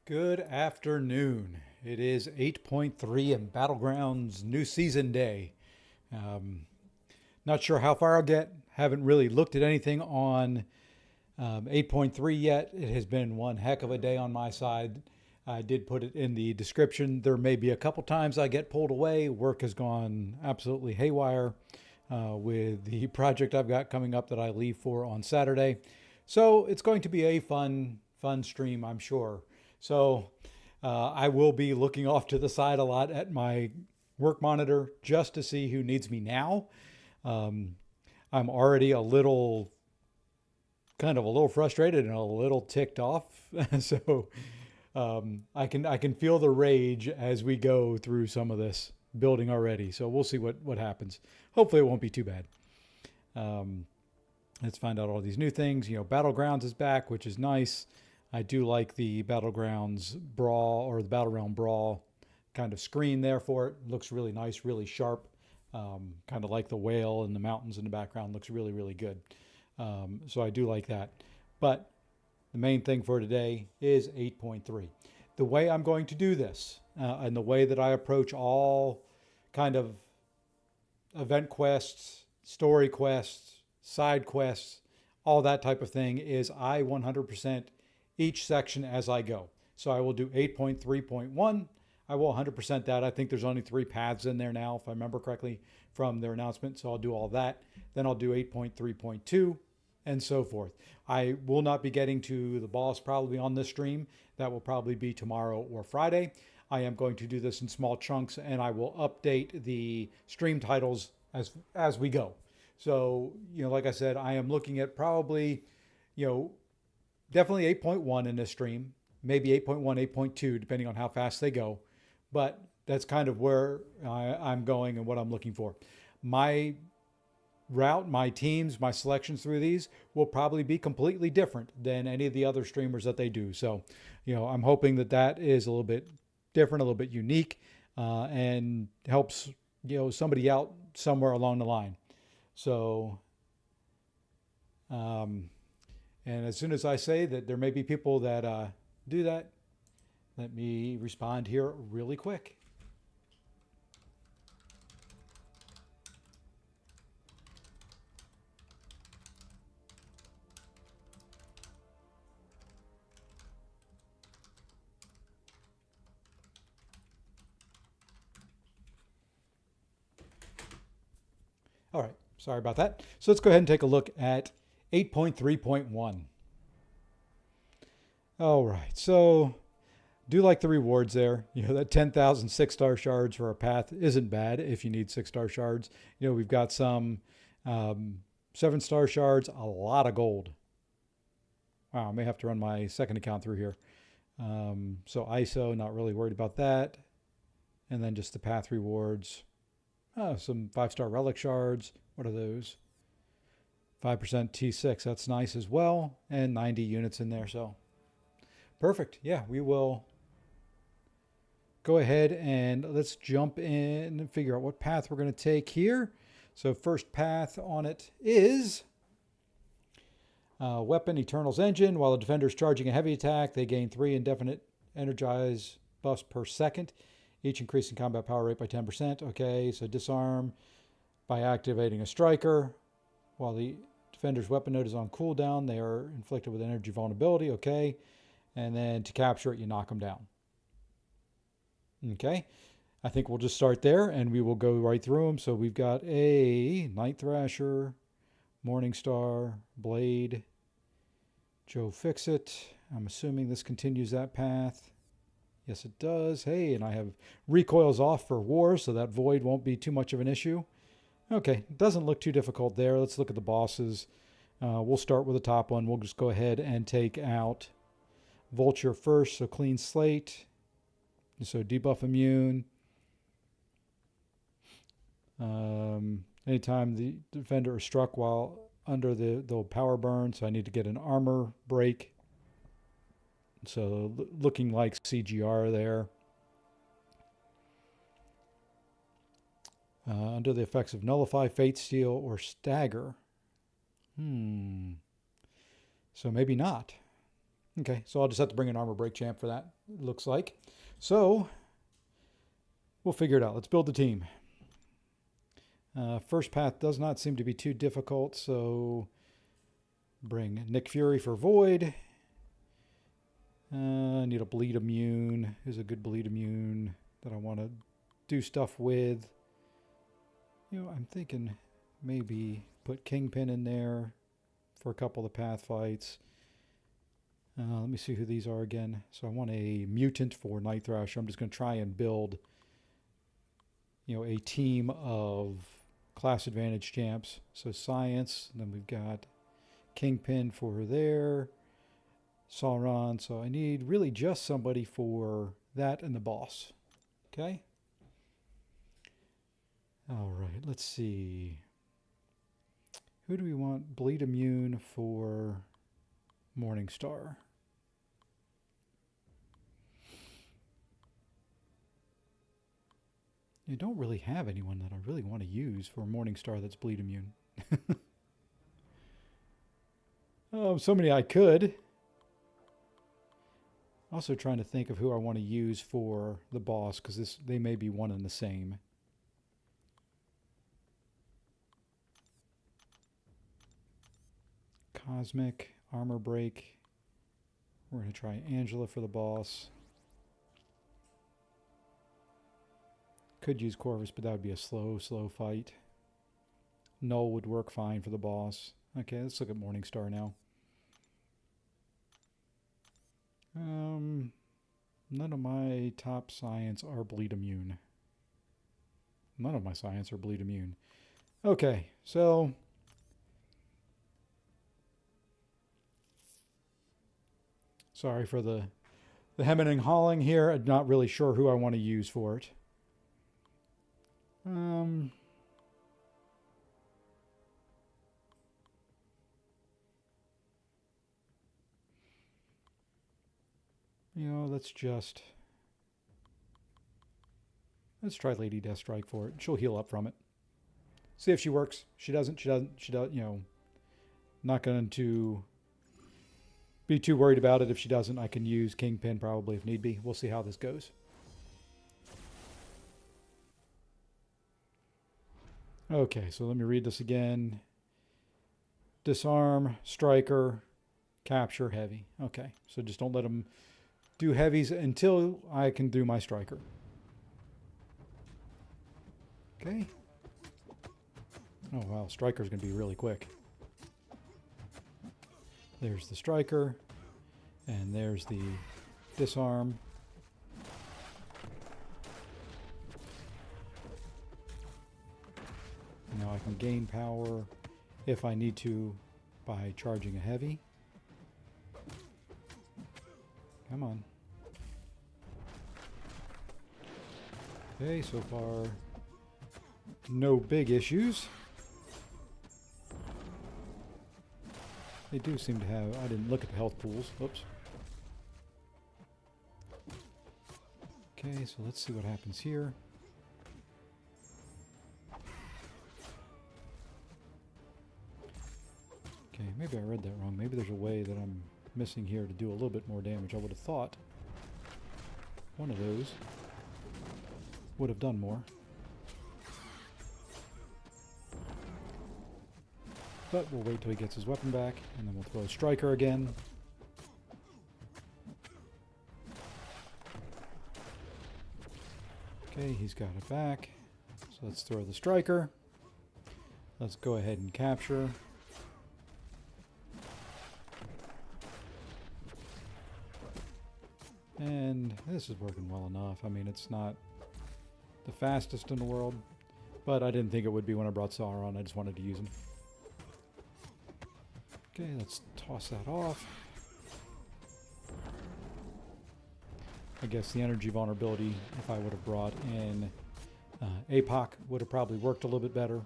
Good afternoon. It is 8.3 and Battlegrounds new season day. Um, Not sure how far I'll get. Haven't really looked at anything on 8.3 yet. It has been one heck of a day on my side. I did put it in the description. There may be a couple times I get pulled away. Work has gone absolutely haywire with the project I've got coming up that I leave for on Saturday. So it's going to be a fun stream, I'm sure. So I will be looking off to the side a lot at my work monitor just to see who needs me now. Um, I'm already a little frustrated and a little ticked off. So I can feel the rage as we go through some of this building already. So we'll see what happens. Hopefully it won't be too bad. Um, let's find out all these new things. Battlegrounds is back, which is nice. I do like the Battlegrounds Brawl or the Battle Realm Brawl kind of screen there for it. Looks really nice, really sharp. Kind of like the whale and the mountains in the background. Looks really good. So I do like that. But the main thing for today is 8.3. The way I'm going to do this and the way that I approach all kind of event quests, story quests, side quests, all that type of thing is I 100% each section as I go. So I will do 8.3.1. I will 100% that. I think there's only 3 paths in there now, if I remember correctly from their announcement. So I'll do all that. Then I'll do 8.3.2 and so forth. I will not be getting to the boss probably on this stream. That will probably be tomorrow or Friday. I am going to do this in small chunks and I will update the stream titles as we go. So, like I said, I am looking at probably, you know, definitely 8.1 in this stream, maybe 8.1, 8.2, depending on how fast they go. But that's kind of where I'm going and what I'm looking for. My route, my teams, my selections through these will probably be completely different than any of the other streamers that they do. So, I'm hoping that is a little bit different, a little bit unique, and helps, somebody out somewhere along the line. So, um, and as soon as I say that there may be people that do that, let me respond here really quick. All right, sorry about that. So let's go ahead and take a look at 8.3.1. All right, so do like the rewards there. That 10,000 6-star shards for a path isn't bad if you need 6-star shards. We've got some 7-star shards, a lot of gold. Wow, I may have to run my second account through here. So ISO, not really worried about that. And then just the path rewards. Some 5-star relic shards. What are those? 5% T6, that's nice as well. And 90 units in there, so perfect. Yeah, we will go ahead and let's jump in and figure out what path we're going to take here. So first path on it is Weapon Eternal's Engine. While the defender is charging a heavy attack, they gain 3 indefinite energize buffs per second, each increasing combat power rate by 10%. Okay, so disarm by activating a striker. While the defender's weapon node is on cooldown, they are inflicted with energy vulnerability. Okay, and then to capture it, you knock them down. Okay, I think we'll just start there and we will go right through them. So we've got a Night Thrasher, Morningstar, Blade, Joe Fixit. I'm assuming this continues that path. Yes, it does. Hey, and I have recoils off for war, so that void won't be too much of an issue. Okay, doesn't look too difficult there. Let's look at the bosses. We'll start with the top one. We'll just go ahead and take out Vulture first, so clean slate. So debuff immune. Anytime the defender is struck while under the power burn, so I need to get an armor break. So looking like CGR there. Under the effects of Nullify, Fate Steal, or Stagger. So maybe not. Okay, so I'll just have to bring an armor break champ for that, it looks like. So, we'll figure it out. Let's build the team. First path does not seem to be too difficult, so bring Nick Fury for Void. I need a bleed immune. Who's a good bleed immune that I want to do stuff with? You know, I'm thinking maybe put Kingpin in there for a couple of path fights. Let me see who these are again. So I want a mutant for Night Thrasher. I'm just going to try and build, you know, a team of class advantage champs. So Science, and then we've got Kingpin for there. Sauron. So I need really just somebody for that and the boss. Okay. All right. Let's see. Who do we want? Bleed immune for Morningstar. You don't really have anyone that I really want to use for Morningstar that's bleed immune. Oh, so many I could. Also trying to think of who I want to use for the boss, because they may be one and the same. Cosmic, Armor Break. We're going to try Angela for the boss. Could use Corvus, but that would be a slow fight. Null would work fine for the boss. Okay, let's look at Morningstar now. None of my top science are bleed immune. None of my science are bleed immune. Okay, so sorry for the hemming and hawing here. I'm not really sure who I want to use for it. You know, let's try Lady Deathstrike for it. She'll heal up from it. See if she works. She doesn't, you know, not going to be too worried about it. If she doesn't, I can use Kingpin probably if need be. We'll see how this goes. Okay, so let me read this again. Disarm, striker, capture, heavy. Okay, so just don't let them do heavies until I can do my striker. Okay. Oh wow, striker's going to be really quick. There's the striker, and there's the disarm. Now I can gain power if I need to by charging a heavy. Come on. Okay, so far no big issues. They do seem to have, I didn't look at the health pools. Oops. Okay, so let's see what happens here. Okay, maybe I read that wrong. Maybe there's a way that I'm missing here to do a little bit more damage. I would have thought one of those would have done more. But we'll wait till he gets his weapon back, and then we'll throw a striker again. Okay, he's got it back. So let's throw the striker. Let's go ahead and capture. And this is working well enough. I mean, it's not the fastest in the world, but I didn't think it would be when I brought Sauron. I just wanted to use him. Okay, let's toss that off. I guess the energy vulnerability, if I would have brought in APOC, would have probably worked a little bit better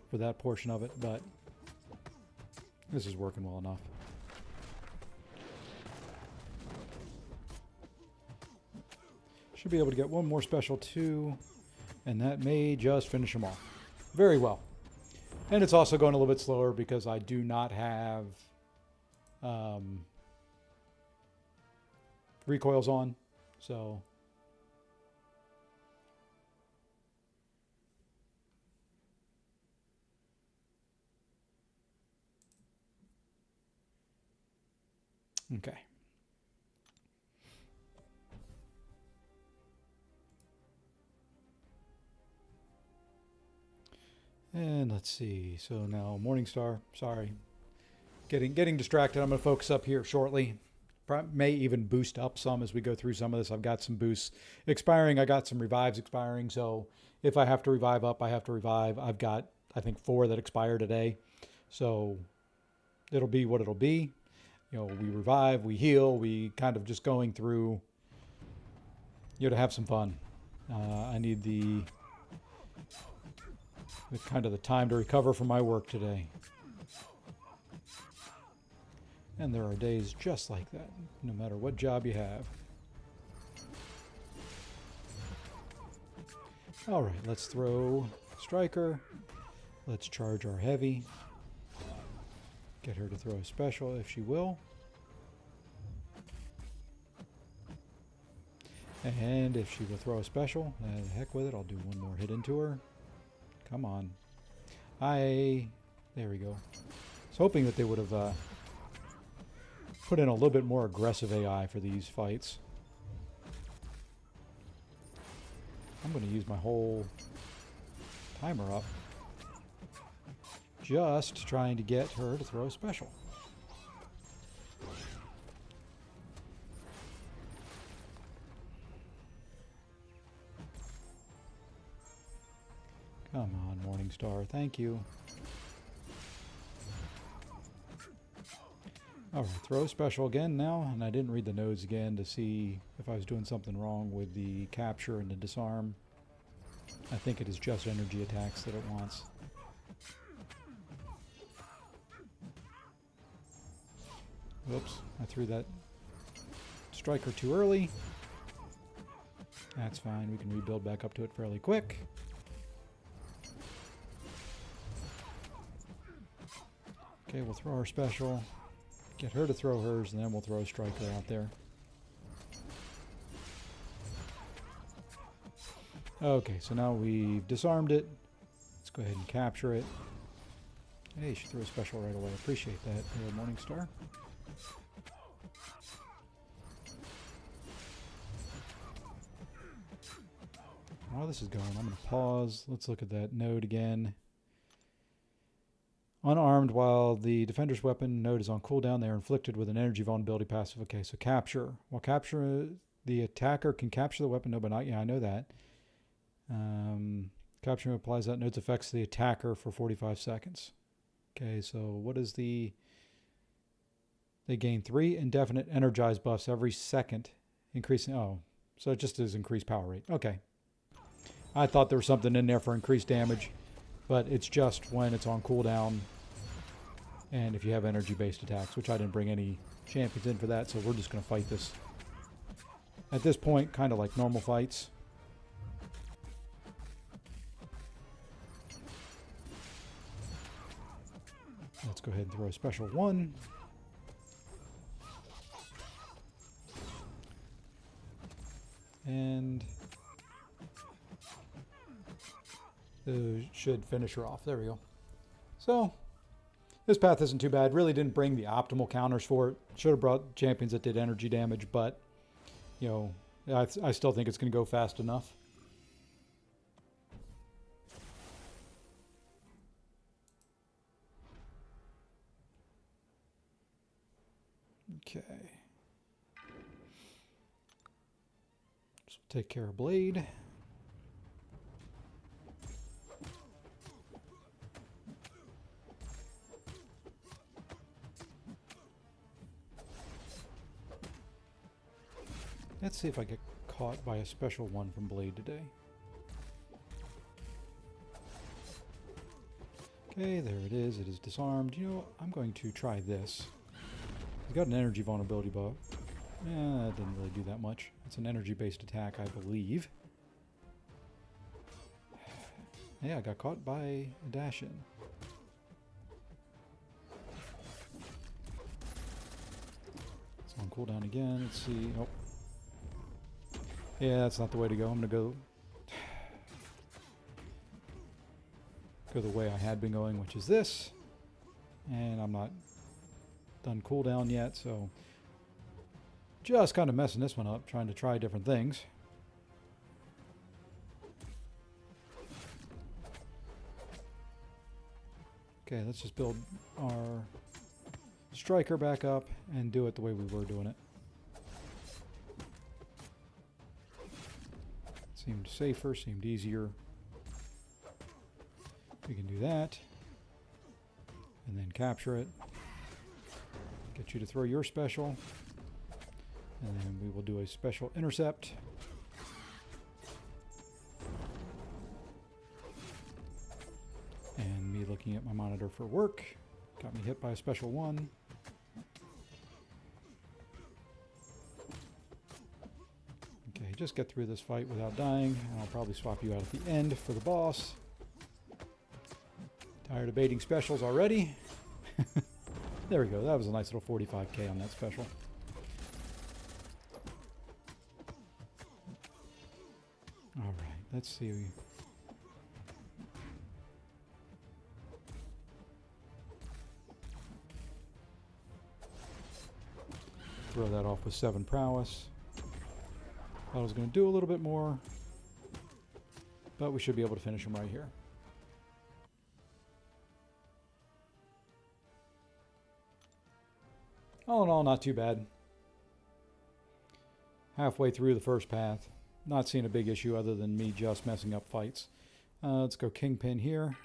for that portion of it, but this is working well enough. Should be able to get one more special too, and that may just finish him off. Very well. And it's also going a little bit slower because I do not have recoil's on. So okay. And let's see. So now Morningstar. Sorry, getting distracted. I'm going to focus up here shortly. May even boost up some as we go through some of this. I've got some boosts expiring. I got some revives expiring. So if I have to revive up, I have to revive. I've got, I think, 4 that expire today. So it'll be what it'll be. You know, we revive, we heal, we kind of just going through, you know, to have some fun. I need the kind of the time to recover from my work today. And there are days just like that, no matter what job you have. All right, let's throw Striker. Let's charge our heavy. Get her to throw a special if she will. And if she will throw a special, the heck with it, I'll do one more hit into her. Come on. There we go. I was hoping that they would have put in a little bit more aggressive AI for these fights. I'm going to use my whole timer up. Just trying to get her to throw a special. Come on, Morningstar. Thank you. All right, throw special again now. And I didn't read the nodes again to see if I was doing something wrong with the capture and the disarm. I think it is just energy attacks that it wants. Whoops, I threw that striker too early. That's fine, we can rebuild back up to it fairly quick. Okay, we'll throw our special, get her to throw hers, and then we'll throw a striker out there. Okay, so now we've disarmed it. Let's go ahead and capture it. Hey, she threw a special right away. Appreciate that, Morningstar. While this is going, I'm going to pause. Let's look at that node again. Unarmed while the defender's weapon node is on cooldown, they are inflicted with an energy vulnerability passive. Okay, so capture. While capture, the attacker can capture the weapon node, but not, yeah, I know that. Capturing applies that node's effects to the attacker for 45 seconds. Okay, so what is the... They gain 3 indefinite energized buffs every second, increasing... Oh, so it just is increased power rate. Okay. I thought there was something in there for increased damage, but it's just when it's on cooldown and if you have energy-based attacks, which I didn't bring any champions in for that, so we're just going to fight this. At this point, kind of like normal fights. Let's go ahead and throw a special 1. And should finish her off. There we go. So this path isn't too bad. Really didn't bring the optimal counters for it. Should have brought champions that did energy damage, but you know, I still think it's going to go fast enough. Okay. So take care of Blade. Let's see if I get caught by a special 1 from Blade today. Okay, there it is. It is disarmed. You know, I'm going to try this. It's got an energy vulnerability buff. That didn't really do that much. It's an energy-based attack, I believe. Yeah, I got caught by a dash-in. It's on cooldown again. Let's see. Oh, Yeah, that's not the way to go. I'm going to go the way I had been going, which is this. And I'm not done cooldown yet, so just kind of messing this one up, trying to try different things. Okay, let's just build our striker back up and do it the way we were doing it. Seemed safer, seemed easier. We can do that. And then capture it. Get you to throw your special. And then we will do a special intercept. And me looking at my monitor for work. Got me hit by a special one. Okay, just get through this fight without dying. And I'll probably swap you out at the end for the boss. Tired of baiting specials already. There we go. That was a nice little 45k on that special. Alright, let's see. Throw that off with 7 prowess. I was going to do a little bit more, but we should be able to finish him right here. All in all, not too bad. Halfway through the first path. Not seeing a big issue other than me just messing up fights. Let's go Kingpin here.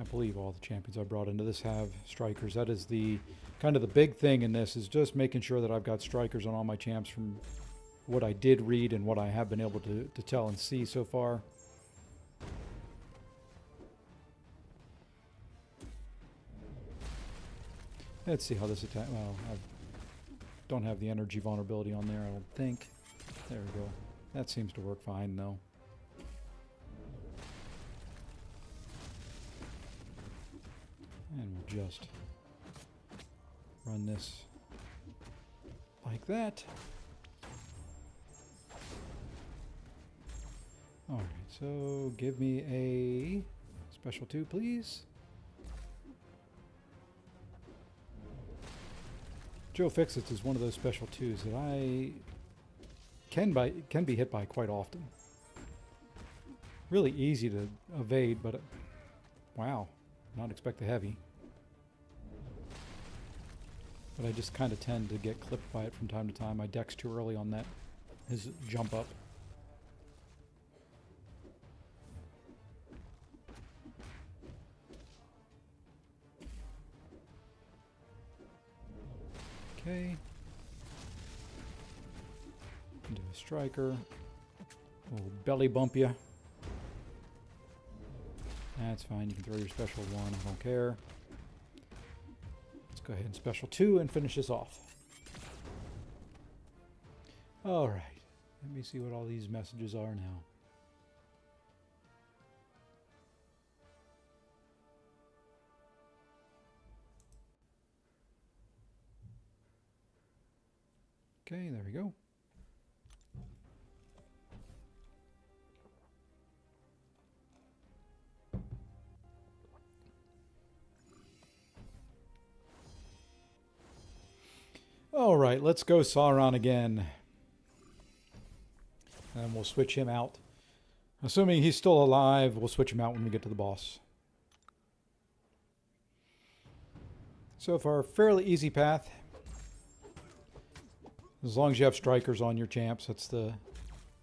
I believe all the champions I brought into this have strikers. That is the kind of the big thing in this, is just making sure that I've got strikers on all my champs from what I did read and what I have been able to tell and see so far. Let's see how this attack... Well, I don't have the energy vulnerability on there, I don't think. There we go. That seems to work fine, though. And we'll just run this like that. Alright, so give me a special 2, please. Joe Fixit is one of those special 2s that I can be hit by quite often. Really easy to evade, but wow, not expect the heavy. But I just kind of tend to get clipped by it from time to time. My deck's too early on that, his jump up. Okay. Do a striker. We'll belly bump you. That's fine. You can throw your special 1. I don't care. Let's go ahead and special 2 and finish this off. Alright. Let me see what all these messages are now. Okay, there we go. All right, let's go Sauron again. And we'll switch him out. Assuming he's still alive, we'll switch him out when we get to the boss. So far, fairly easy path. As long as you have strikers on your champs, that's the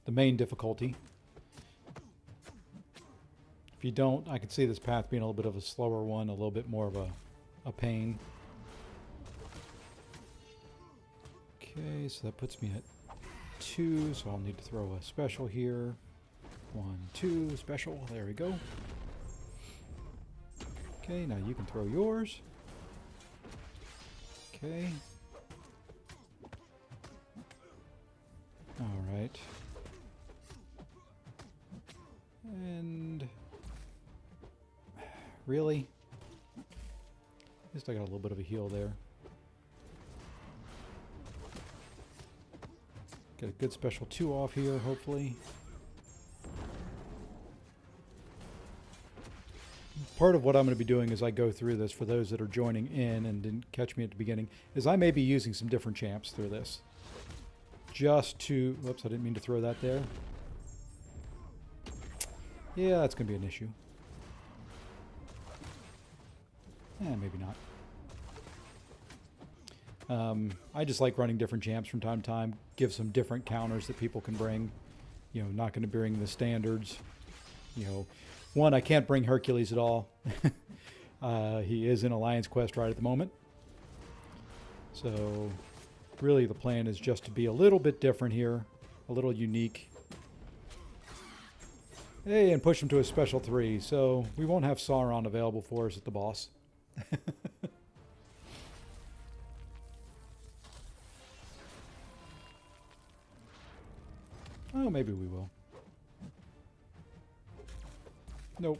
main difficulty. If you don't, I can see this path being a little bit of a slower one, a little bit more of a pain. Okay, so that puts me at 2, so I'll need to throw a special here. 1, 2, special, there we go. Okay, now you can throw yours. Okay. Alright. And Really? At least I got a little bit of a heal there. Get a good special 2 off here, hopefully. Part of what I'm going to be doing as I go through this, for those that are joining in and didn't catch me at the beginning, is I may be using some different champs through this. Just to... Whoops, I didn't mean to throw that there. Yeah, that's going to be an issue. Maybe not. I just like running different champs from time to time. Give some different counters that people can bring. You know, not going to bring the standards. You know, one, I can't bring Hercules at all. He is in Alliance Quest right at the moment. So, really the plan is just to be a little bit different here. A little unique. Hey, and push him to a special 3. So, we won't have Sauron available for us at the boss. Oh, maybe we will. Nope.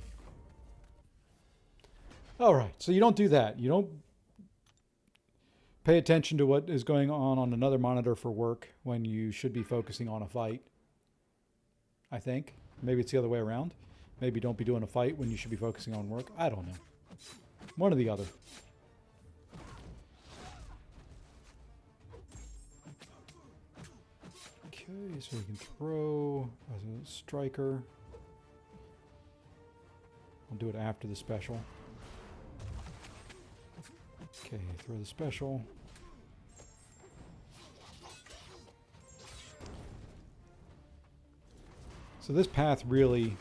Alright, so you don't do that. You don't pay attention to what is going on another monitor for work when you should be focusing on a fight. I think. Maybe it's the other way around. Maybe don't be doing a fight when you should be focusing on work. I don't know. One or the other. Okay, so we can throw as a striker. I'll do it after the special. Okay, throw the special. So this path really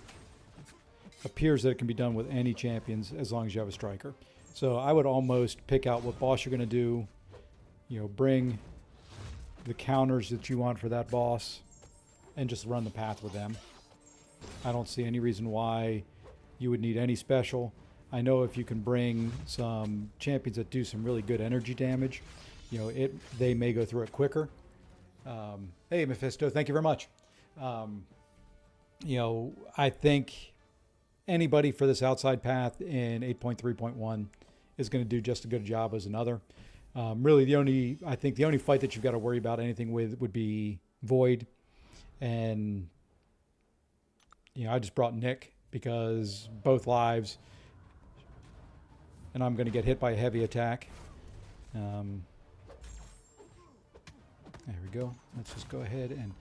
appears that it can be done with any champions as long as you have a striker. So I would almost pick out what boss you're going to do. You know, bring the counters that you want for that boss and just run the path with them. I don't see any reason why you would need any special. I know if you can bring some champions that do some really good energy damage, you know, they may go through it quicker. Hey, Mephisto, thank you very much. You know, I think anybody for this outside path in 8.3.1 is going to do just as good a job as another. Really, I think the only fight that you've got to worry about anything with would be Void. And, you know, I just brought Nick because both lives, and I'm going to get hit by a heavy attack. There we go. Let's just go ahead and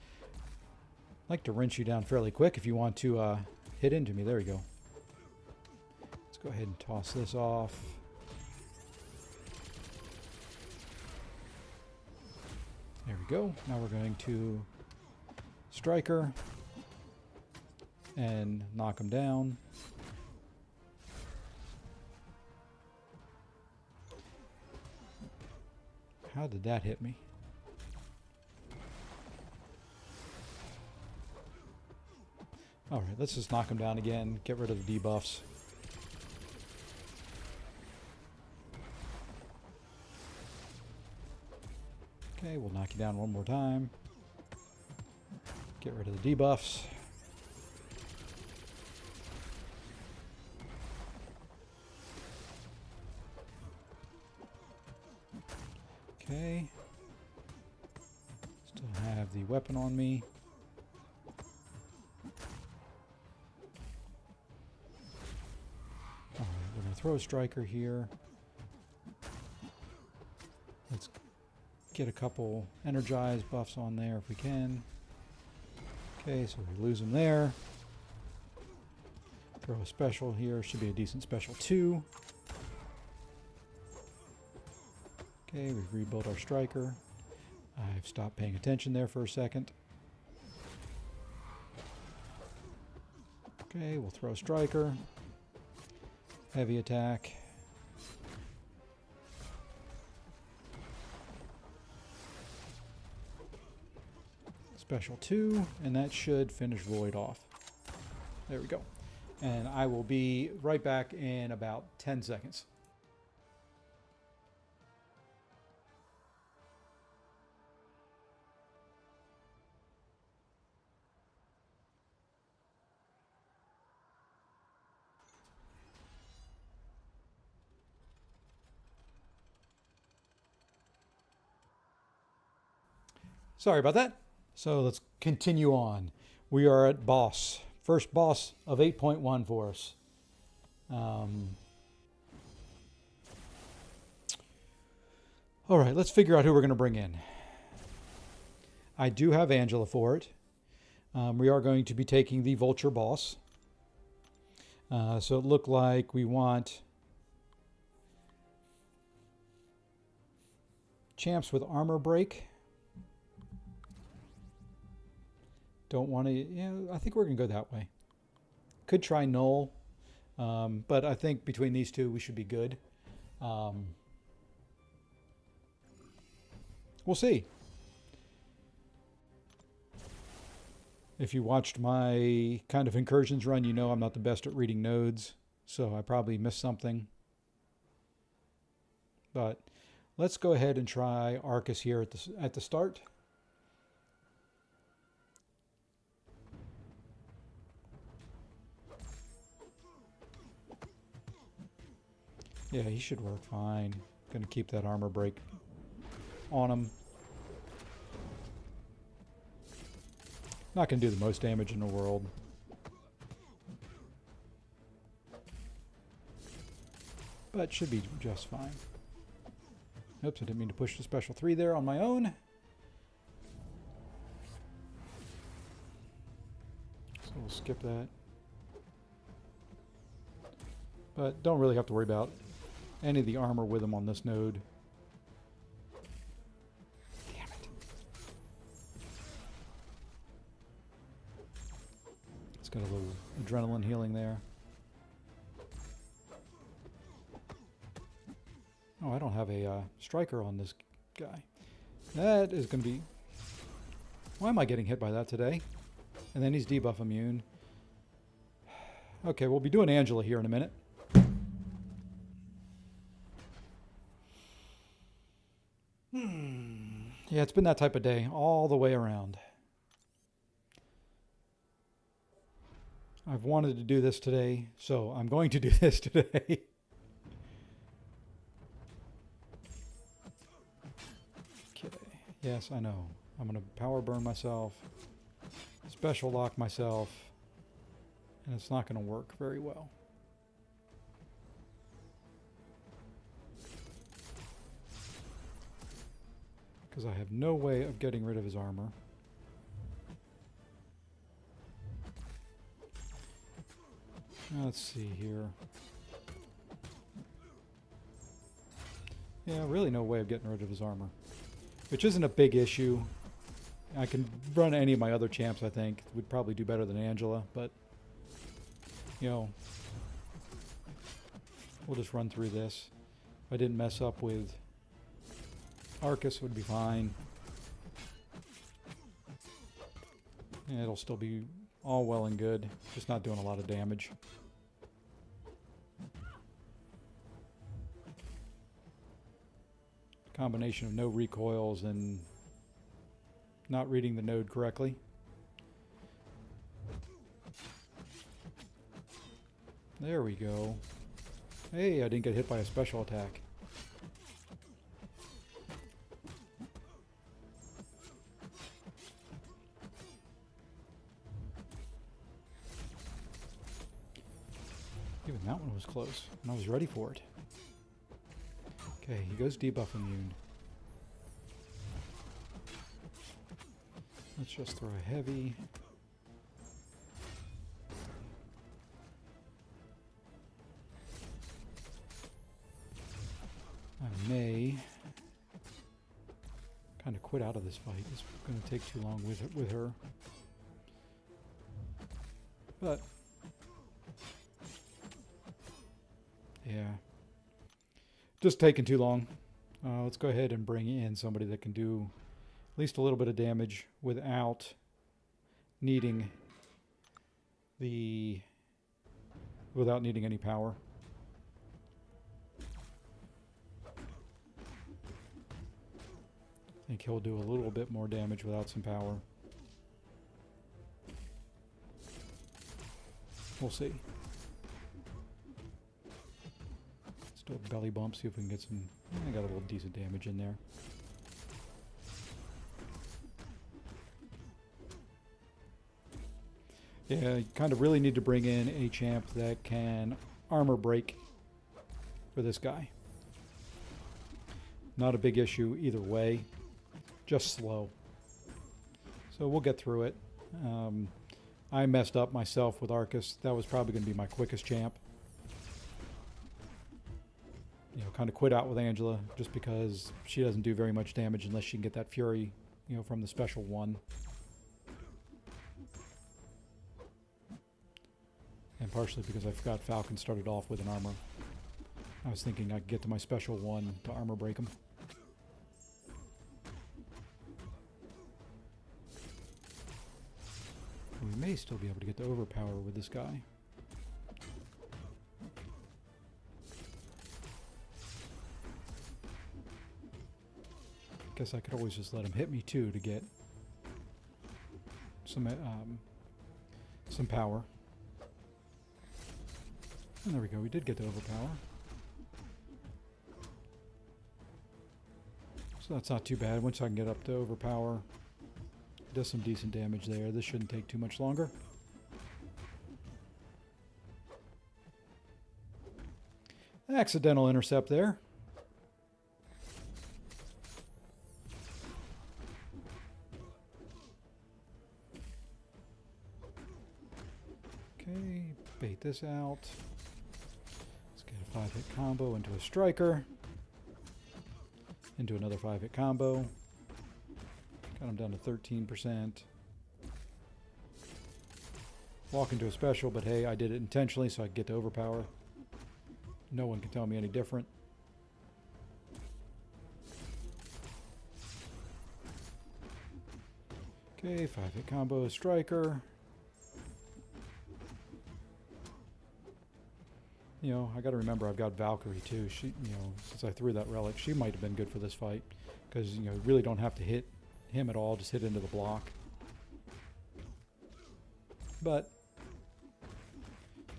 I'd like to wrench you down fairly quick if you want to hit into me. There we go. Let's go ahead and toss this off. There we go. Now we're going to Striker and knock him down. How did that hit me? Alright, let's just knock him down again, get rid of the debuffs. Okay, we'll knock you down one more time. Get rid of the debuffs. Okay. Still have the weapon on me. Alright, we're going to throw a striker here. Let's get a couple energized buffs on there if we can. Okay, so we lose them there. Throw a special here. Should be a decent special 2. Okay, we've rebuilt our striker. I've stopped paying attention there for a second. Okay, we'll throw striker. Heavy attack. Special 2, and that should finish Void off. There we go. And I will be right back in about 10 seconds. Sorry about that. So let's continue on. We are at boss. First boss of 8.1 for us. All right, let's figure out who we're going to bring in. I do have Angela for it. We are going to be taking the Vulture boss. So it looked like we want champs with armor break. Don't want to, yeah, I think we're going to go that way. Could try Null, but I think between these two we should be good. We'll see. If you watched my kind of incursions run, you know I'm not the best at reading nodes, so I probably missed something. But let's go ahead and try Arcus here at the start. Yeah, he should work fine. Gonna keep that armor break on him. Not gonna do the most damage in the world. But should be just fine. Oops, I didn't mean to push the special 3 there on my own. So we'll skip that. But don't really have to worry about any of the armor with him on this node. Damn it. It's got a little adrenaline healing there. Oh, I don't have a striker on this guy. That is going to be... Why am I getting hit by that today? And then he's debuff immune. Okay, we'll be doing Angela here in a minute. Yeah, it's been that type of day all the way around. I've wanted to do this today, so I'm going to do this today. Okay, yes, I know. I'm going to power burn myself, special lock myself, and it's not going to work very well. Because I have no way of getting rid of his armor. Let's see here. Yeah, really no way of getting rid of his armor. Which isn't a big issue. I can run any of my other champs, I think. Would probably do better than Angela, but... You know... We'll just run through this. If I didn't mess up with... Arcus would be fine. Yeah, it'll still be all well and good, just not doing a lot of damage. Combination of no recoils and not reading the node correctly. There we go. Hey, I didn't get hit by a special attack. Even that one was close, and I was ready for it. Okay, he goes debuff immune. Let's just throw a heavy. I may kind of quit out of this fight. It's going to take too long with her. But yeah, just taking too long. Let's go ahead and bring in somebody that can do at least a little bit of damage without needing any power. I think he'll do a little bit more damage without some power. We'll see. Let's do a belly bump, see if we can get some... I got a little decent damage in there. Yeah, you kind of really need to bring in a champ that can armor break for this guy. Not a big issue either way, just slow. So we'll get through it. I messed up myself with Arcus. That was probably going to be my quickest champ. You know, kind of quit out with Angela just because she doesn't do very much damage unless she can get that Fury, you know, from the special one. And partially because I forgot Falcon started off with an armor. I was thinking I could get to my special one to armor break him. We may still be able to get to overpower with this guy. Guess I could always just let him hit me too to get some power. And there we go, we did get to overpower. So that's not too bad. Once I can get up to overpower, it does some decent damage there. This shouldn't take too much longer. Accidental intercept there. Okay, bait this out. Let's get a 5-hit combo into a striker. Into another 5-hit combo. Got him down to 13%. Walk into a special, but hey, I did it intentionally so I could get to overpower. No one can tell me any different. Okay, 5-hit combo, striker. You know, I got to remember I've got Valkyrie too. She, you know, since I threw that relic, she might have been good for this fight because, you know, really don't have to hit him at all, just hit into the block. But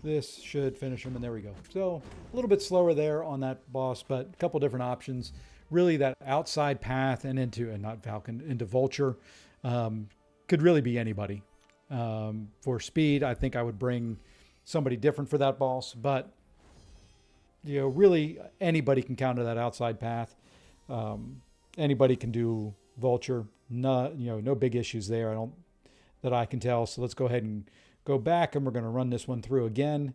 this should finish him, and there we go. So a little bit slower there on that boss, but a couple different options. Really, that outside path and into, and not Falcon, into Vulture could really be anybody. For speed, I think I would bring somebody different for that boss, but you know, really anybody can counter that outside path. Anybody can do Vulture. No, you know, no big issues there. That I can tell. So let's go ahead and go back, and we're going to run this one through again.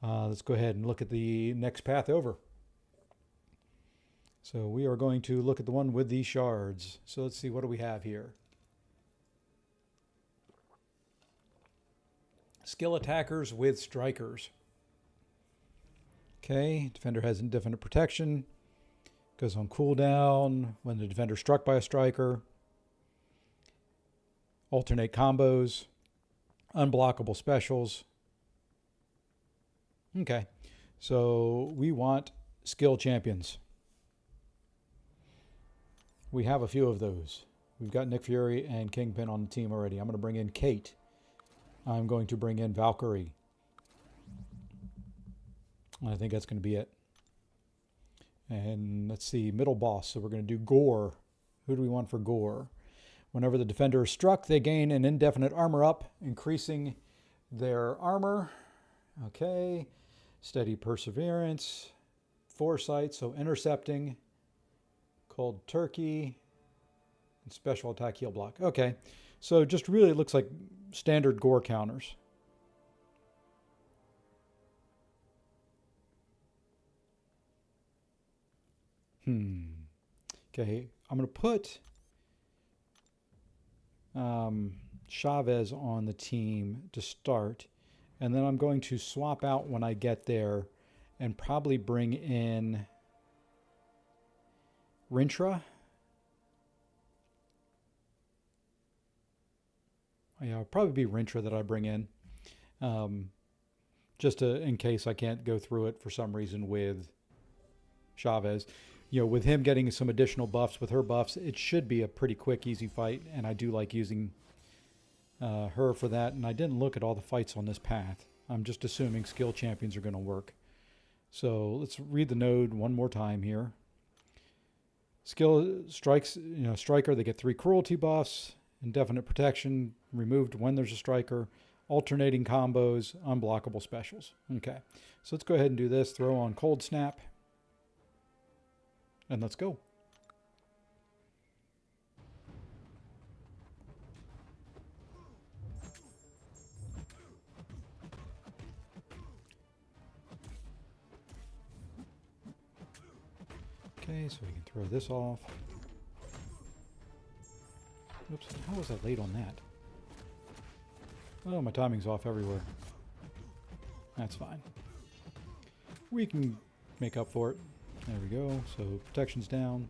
Let's go ahead and look at the next path over. So we are going to look at the one with the shards. So let's see, what do we have here? Skill attackers with strikers. Okay, defender has indefinite protection. Goes on cooldown when the defender is struck by a striker. Alternate combos. Unblockable specials. Okay, so we want skill champions. We have a few of those. We've got Nick Fury and Kingpin on the team already. I'm going to bring in Kate. I'm going to bring in Valkyrie. I think that's going to be it. And let's see, middle boss. So we're going to do Gore. Who do we want for Gore? Whenever the defender is struck, they gain an indefinite armor up, increasing their armor. Okay. Steady perseverance. Foresight, so intercepting. Cold turkey. And special attack heal block. Okay. So just really looks like standard Gore counters. Okay, I'm going to put Chavez on the team to start, and then I'm going to swap out when I get there and probably bring in Rintrah. Yeah, it'll probably be Rintrah that I bring in, just in case I can't go through it for some reason with Chavez. You know, with him getting some additional buffs, with her buffs, it should be a pretty quick, easy fight, and I do like using her for that. And I didn't look at all the fights on this path. I'm just assuming skill champions are going to work. So let's read the node one more time here. Skill strikes, you know, striker, they get 3 cruelty buffs, indefinite protection, removed when there's a striker, alternating combos, unblockable specials. Okay, so let's go ahead and do this. Throw on Cold Snap. And let's go. Okay, so we can throw this off. Oops, how was I late on that? Oh, my timing's off everywhere. That's fine. We can make up for it. There we go. So protection's down.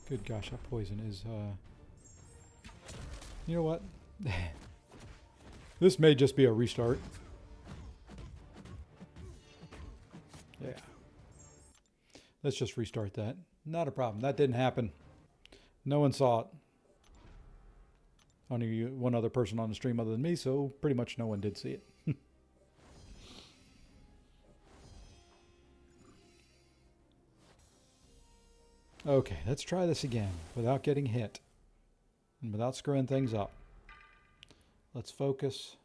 Good gosh, that poison is, you know what? This may just be a restart. Yeah. Let's just restart that. Not a problem. That didn't happen. No one saw it. Only one other person on the stream other than me, so pretty much no one did see it. Okay, let's try this again without getting hit and without screwing things up. Let's focus.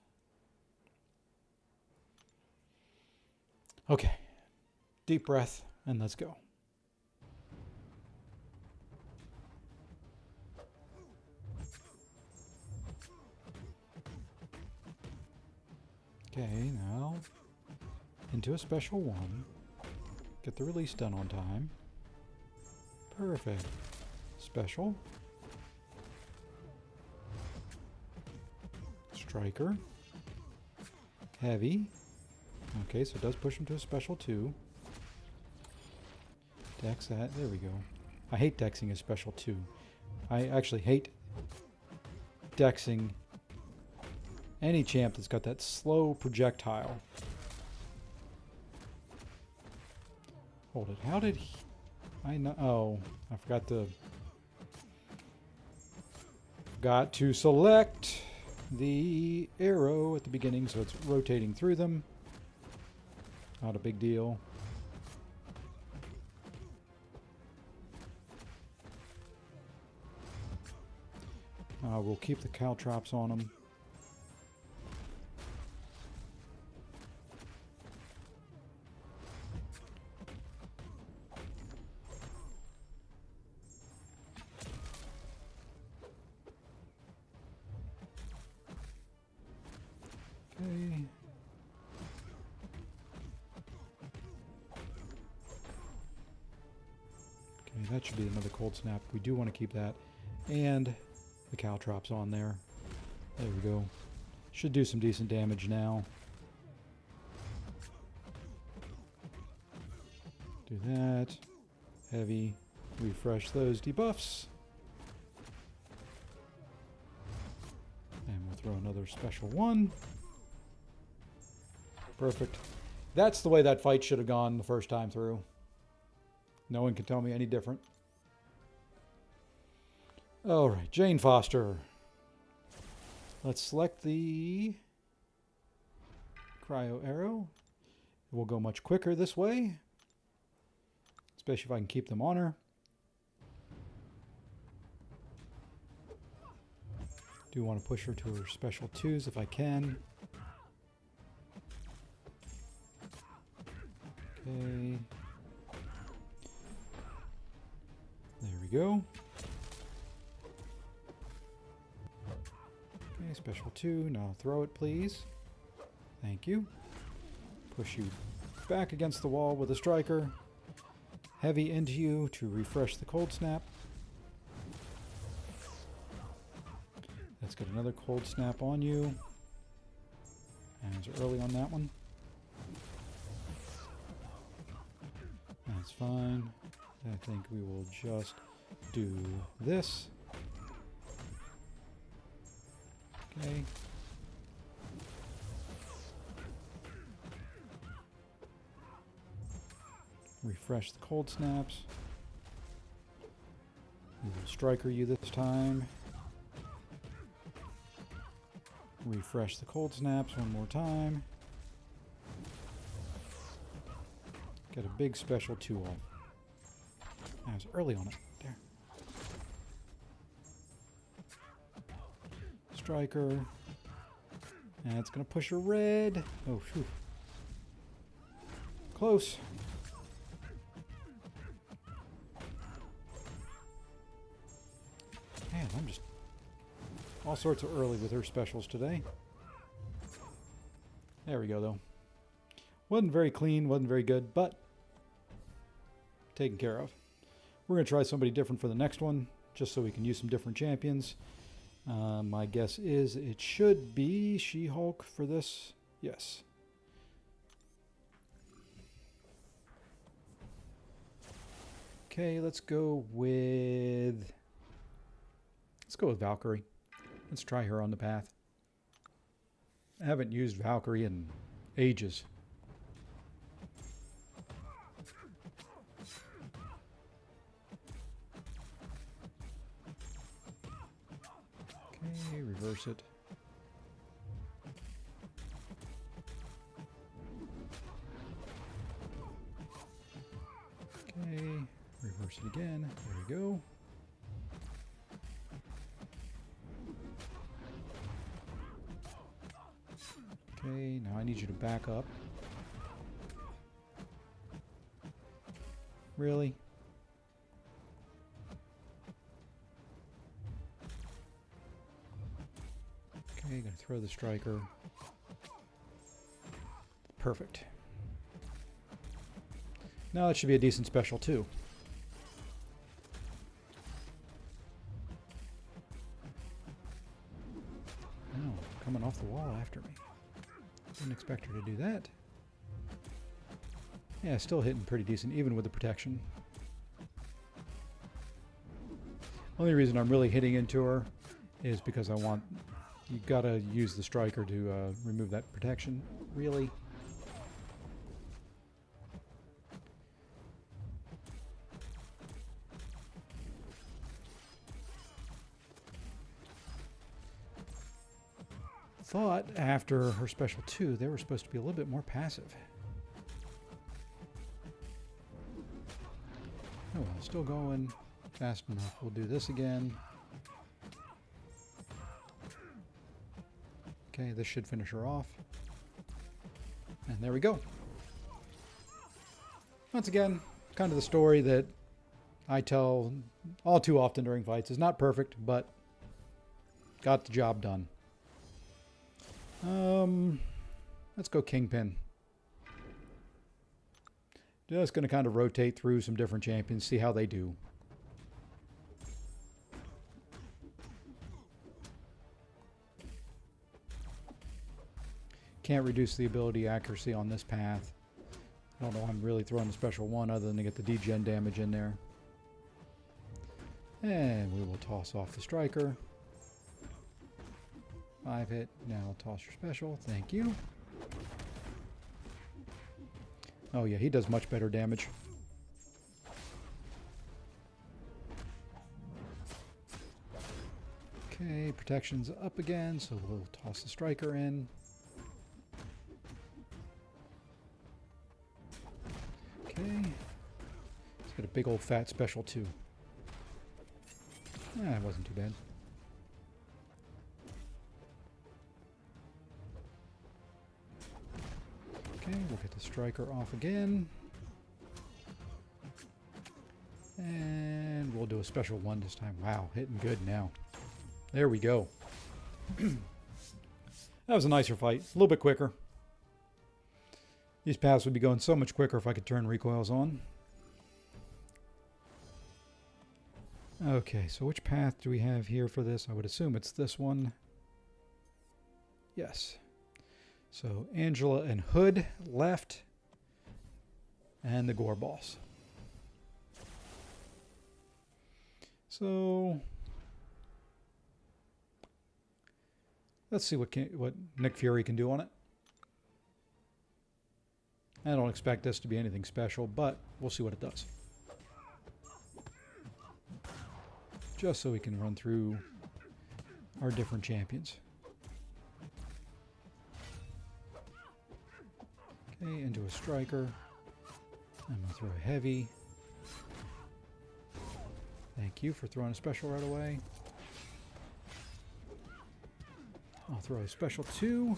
Okay, deep breath and let's go. Okay, now into a special one. Get the release done on time. Perfect. Special. Striker. Heavy. Okay, so it does push him to a special 2. Dex that. There we go. I hate dexing a special 2. I actually hate dexing any champ that's got that slow projectile. Hold it. How did he... I know... Oh, I forgot to select the arrow at the beginning, so it's rotating through them. Not a big deal. We'll keep the caltrops on them. Okay. Okay, that should be another cold snap. We do want to keep that. And the caltrops on there. There we go. Should do some decent damage now. Do that. Heavy. Refresh those debuffs. And we'll throw another special one. Perfect. That's the way that fight should have gone the first time through. No one can tell me any different. All right, Jane Foster. Let's select the cryo arrow. It will go much quicker this way, especially if I can keep them on her. Do want to push her to her special 2s if I can. Okay. There we go. Okay, special 2. Now throw it, please. Thank you. Push you back against the wall with a striker. Heavy into you to refresh the cold snap. Let's get another cold snap on you. And it's early on that one. That's fine. I think we will just do this. Okay. Refresh the cold snaps. We will striker you this time. Refresh the cold snaps one more time. Got a big special 2 off. I was early on it. There. Striker. And it's going to push a red. Oh, phew. Close. Man, I'm just all sorts of early with her specials today. There we go, though. Wasn't very clean, wasn't very good, but taken care of. We're going to try somebody different for the next one, just so we can use some different champions. My guess is it should be She-Hulk for this. Yes. Okay, let's go with Valkyrie. Let's try her on the path. I haven't used Valkyrie in ages. Okay, reverse it. Okay, reverse it again. There we go. Okay, now I need you to back up. Really? Okay, gonna throw the striker. Perfect. Now that should be a decent special too. Oh, coming off the wall after me. Didn't expect her to do that. Yeah, still hitting pretty decent, even with the protection. Only reason I'm really hitting into her is because I want... You gotta use the striker to remove that protection. Really? Thought after her special 2 they were supposed to be a little bit more passive. Oh well, still going fast enough. We'll do this again. Okay, this should finish her off. And there we go. Once again, kind of the story that I tell all too often during fights. Is not perfect, but got the job done. Let's go Kingpin. Just going to kind of rotate through some different champions, see how they do. Can't reduce the ability accuracy on this path. I don't know why I'm really throwing a special 1 other than to get the degen damage in there. And we will toss off the striker. 5 hit. Now toss your special. Thank you. Oh yeah, he does much better damage. Okay, protection's up again, so we'll toss the striker in. Okay. He's got a big old fat special too. Ah, it wasn't too bad. Okay, we'll get the striker off again. And we'll do a special 1 this time. Wow, hitting good now. There we go. That was a nicer fight. A little bit quicker. These paths would be going so much quicker if I could turn recoils on. Okay, so which path do we have here for this? I would assume it's this one. Yes. So Angela and Hood left, and the Gore Boss. So let's see what Nick Fury can do on it. I don't expect this to be anything special, but we'll see what it does. Just so we can run through our different champions. Okay, into a striker. I'm going to throw a heavy. Thank you for throwing a special right away. I'll throw a special 2.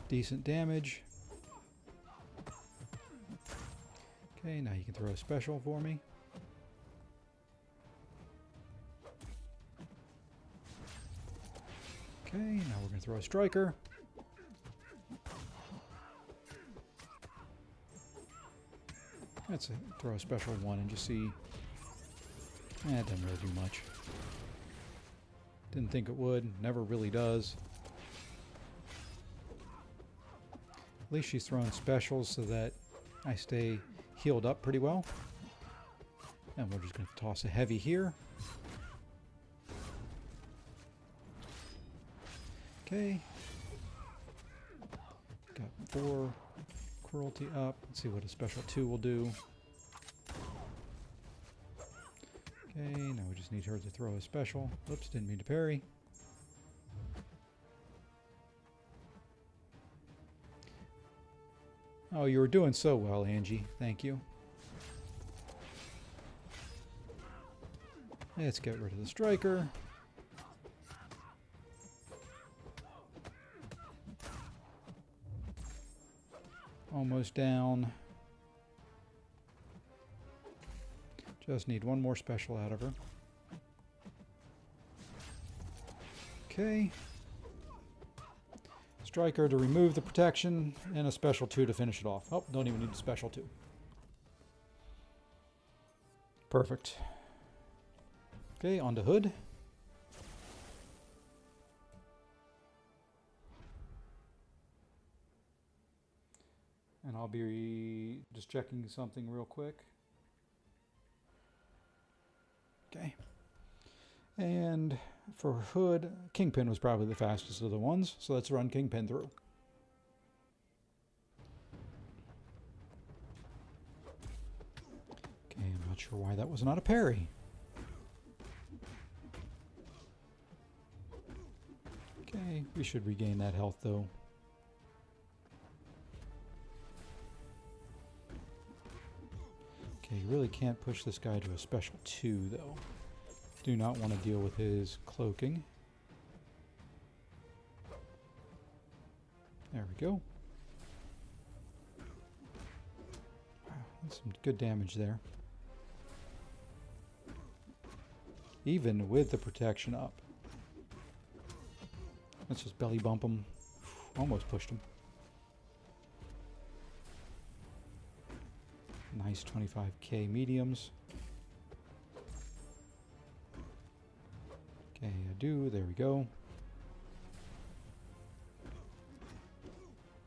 Decent damage. Okay, now you can throw a special for me. Okay, now we're going to throw a striker. Let's throw a special 1 and just see. It doesn't really do much. Didn't think it would. Never really does. At least she's throwing specials so that I stay healed up pretty well. And we're just going to toss a heavy here. Okay. Got 4 cruelty up. Let's see what a special 2 will do. Okay, now we just need her to throw a special. Oops, didn't mean to parry. Oh, you were doing so well, Angie. Thank you. Let's get rid of the striker. Almost down. Just need one more special out of her. Okay. Striker to remove the protection, and a special 2 to finish it off. Oh, don't even need a special 2. Perfect. Okay, on to Hood. And I'll be just checking something real quick. Okay. And for Hood, Kingpin was probably the fastest of the ones, so let's run Kingpin through. Okay, I'm not sure why that was not a parry. Okay, we should regain that health though. Okay, you really can't push this guy to a special 2 though. Do not want to deal with his cloaking. There we go. Wow, that's some good damage there. Even with the protection up. Let's just belly bump him. Almost pushed him. Nice 25k mediums. Okay, I do. There we go.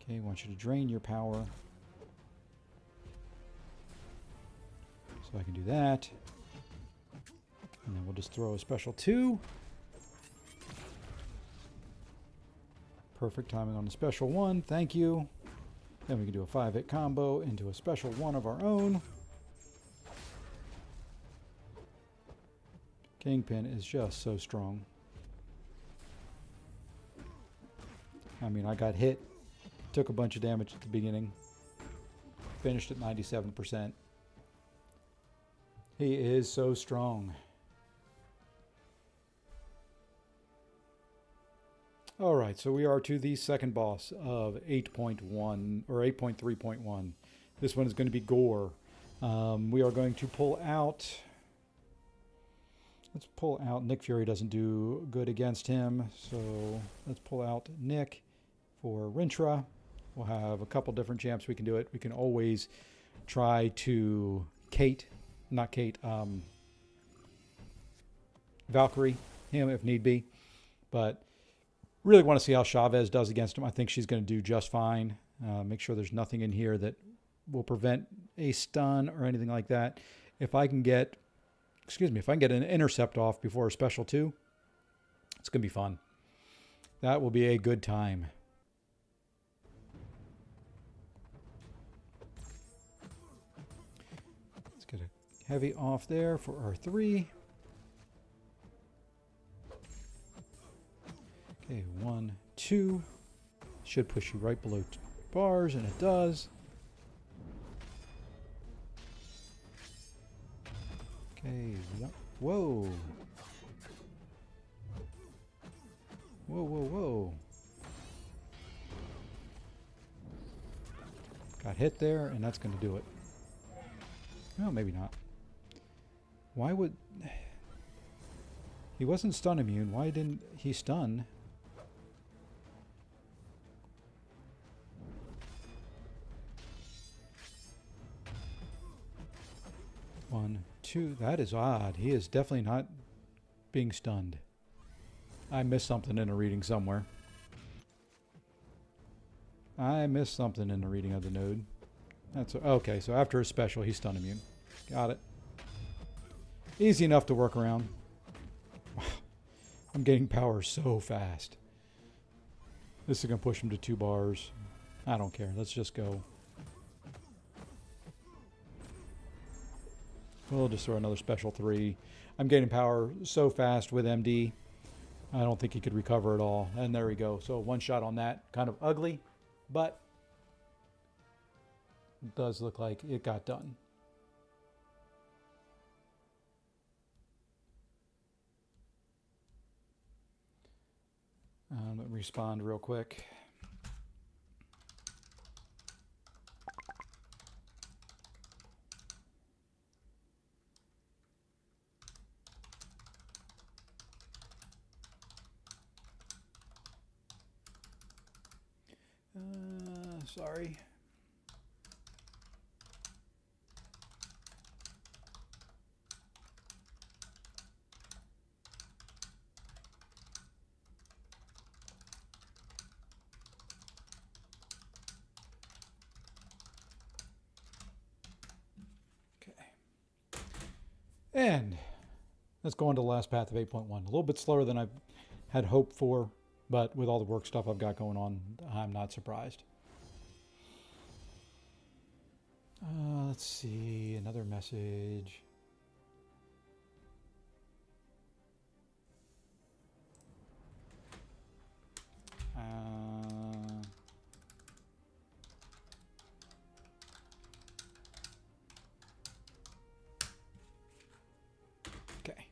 Okay, I want you to drain your power. So I can do that. And then we'll just throw a special 2. Perfect timing on the special 1. Thank you. Then we can do a 5-hit combo into a special 1 of our own. Kingpin is just so strong. I mean, I got hit, took a bunch of damage at the beginning, finished at 97%. He is so strong. All right, so we are to the second boss of 8.1 or 8.3.1. This one is going to be Gore. We are going to pull out. Let's pull out. Nick Fury doesn't do good against him, so let's pull out Nick for Rintrah. We'll have a couple different champs we can do it. We can always try to Valkyrie him if need be, but really want to see how Chavez does against him. I think she's going to do just fine. Make sure there's nothing in here that will prevent a stun or anything like that. If I can get, if I can get an intercept off before a special 2, it's going to be fun. That will be a good time. Let's get a heavy off there for our 3. Okay, 1, 2. Should push you right below bars, and it does. Okay. Whoa. Whoa, whoa, whoa. Got hit there, and that's going to do it. No, maybe not. Why would... He wasn't stun immune. Why didn't he stun? One, two. That is odd. He is definitely not being stunned. I missed something in a reading somewhere. I missed something in the reading of the node. That's okay. So after his special, he's stun immune. Got it. Easy enough to work around. Wow. I'm getting power so fast. This is going to push him to 2 bars. I don't care. Let's just go. We'll just throw another special 3. I'm getting power so fast with MD. I don't think he could recover at all. And there we go. So 1 shot on that. Kind of ugly, but it does look like it got done. Let me respond real quick. Sorry. And let's go on to the last path of 8.1. A little bit slower than I had hoped for, but with all the work stuff I've got going on, I'm not surprised. Let's see, another message. Okay,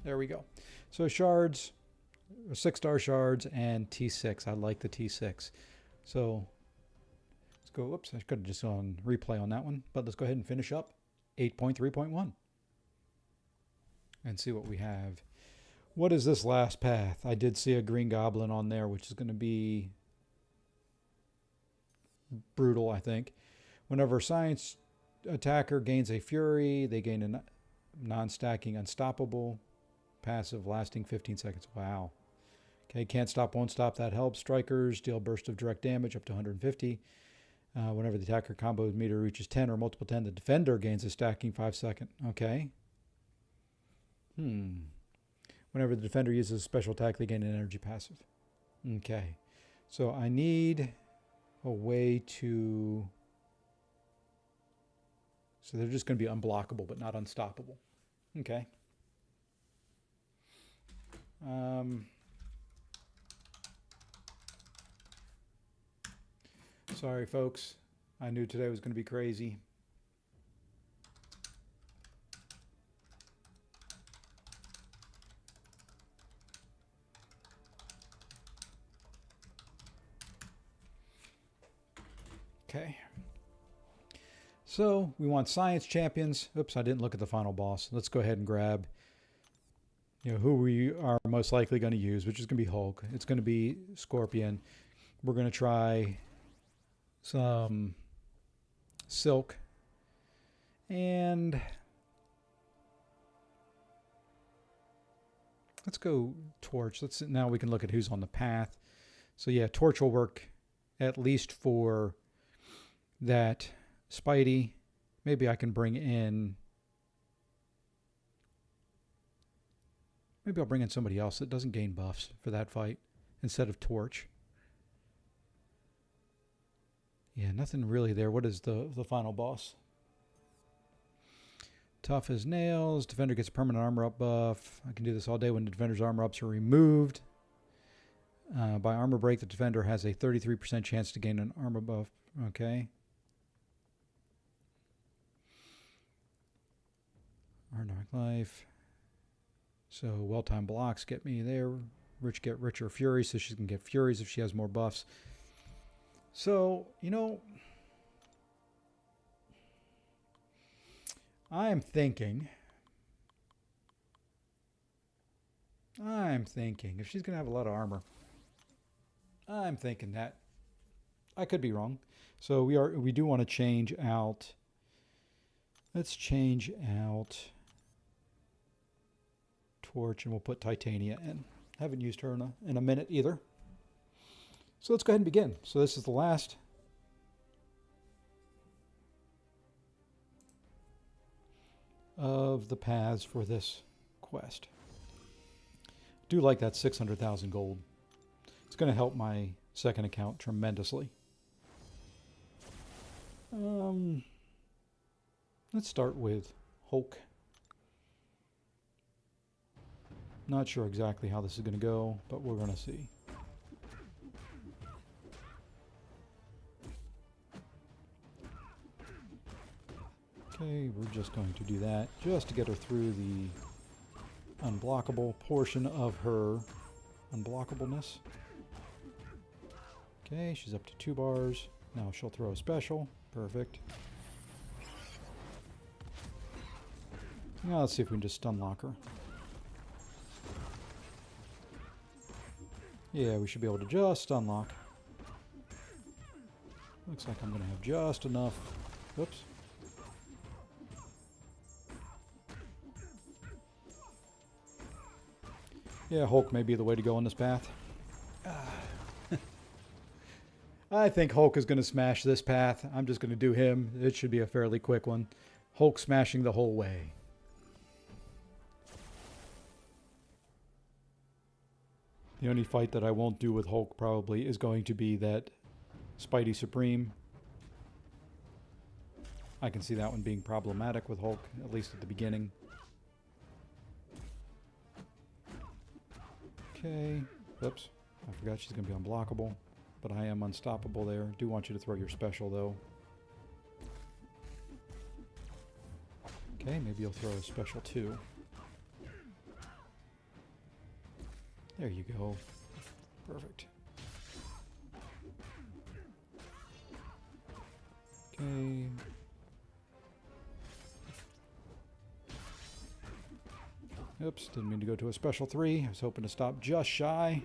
there we go. So shards, 6-star shards, and T6. I like the T6. So let's go. Whoops, I could have just gone replay on that one, but let's go ahead and finish up 8.3.1 and see what we have. What is this last path? I did see a green goblin on there, which is going to be brutal, I think. Whenever a science attacker gains a fury, they gain a non-stacking unstoppable passive lasting 15 seconds. Wow. Okay, can't stop, won't stop. That helps. Strikers deal burst of direct damage up to 150. Whenever the attacker combo meter reaches 10 or multiple 10, the defender gains a stacking 5-second. Okay. Whenever the defender uses a special attack, they gain an energy passive. Okay. So I need a way to... So they're just going to be unblockable, but not unstoppable. Okay. Sorry, folks. I knew today was going to be crazy. Okay. So we want science champions. Oops, I didn't look at the final boss. Let's go ahead and grab, who we are most likely going to use, which is going to be Hulk. It's going to be Scorpion. We're going to try some Silk. And let's go Torch. Now we can look at who's on the path. So yeah, Torch will work at least for that Spidey. Maybe I can bring in... Maybe I'll bring in somebody else that doesn't gain buffs for that fight instead of Torch. Yeah, nothing really there. What is the final boss? Tough as nails. Defender gets a permanent armor up buff. I can do this all day when the defender's armor ups are removed. By armor break, the defender has a 33% chance to gain an armor buff. Okay. Arnarch Life. So well-timed blocks get me there. Rich get richer Fury, so she can get Furies if she has more buffs. So, you know, I'm thinking if she's going to have a lot of armor, I'm thinking that I could be wrong. So we do want to change out. Let's change out Torch, and we'll put Titania in. Haven't used her in a minute either. So let's go ahead and begin. So this is the last of the paths for this quest. Do like that 600,000 gold. It's going to help my second account tremendously. Let's start with Hulk. Not sure exactly how this is going to go, but we're going to see. Okay, we're just going to do that just to get her through the unblockable portion of her unblockableness. Okay, she's up to 2 bars. Now she'll throw a special. Perfect. Now let's see if we can just stun lock her. Yeah, we should be able to just stun lock. Looks like I'm going to have just enough. Whoops. Yeah, Hulk may be the way to go on this path. I think Hulk is going to smash this path. I'm just going to do him. It should be a fairly quick one. Hulk smashing the whole way. The only fight that I won't do with Hulk probably is going to be that Spidey Supreme. I can see that one being problematic with Hulk, at least at the beginning. Okay. Oops. I forgot she's going to be unblockable. But I am unstoppable there. Do want you to throw your special, though. Okay, maybe you'll throw a special, too. There you go. Perfect. Okay. Oops, didn't mean to go to a special 3. I was hoping to stop just shy.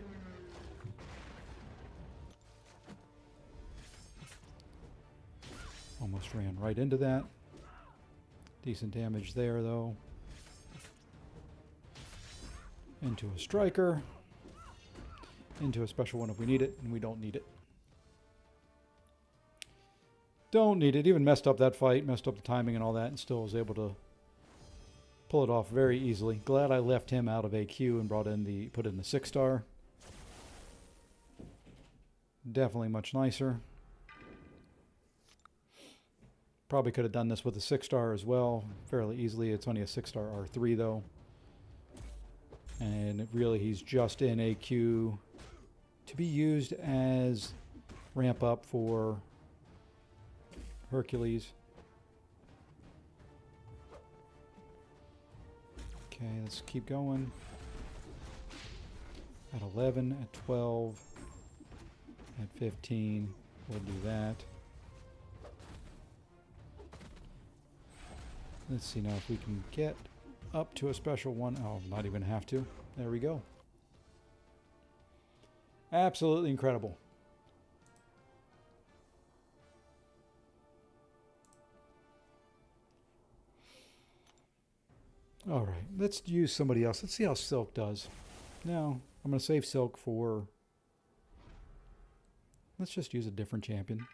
Almost ran right into that. Decent damage there, though. Into a striker. Into a special one if we need it, and we don't need it. Don't need it. Even messed up that fight, messed up the timing and all that, and still was able to pull it off very easily. Glad I left him out of AQ and put in the 6-star. Definitely much nicer. Probably could have done this with a 6-star as well, fairly easily. It's only a 6-star R3 though. And really he's just in AQ to be used as ramp up for Hercules. Okay, let's keep going. At 11, at 12, at 15, we'll do that. Let's see now if we can get up to a special one. Oh, not even have to. There we go. Absolutely incredible. All right, let's use somebody else. Let's see how Silk does. Now, I'm going to save Silk for... Let's just use a different champion.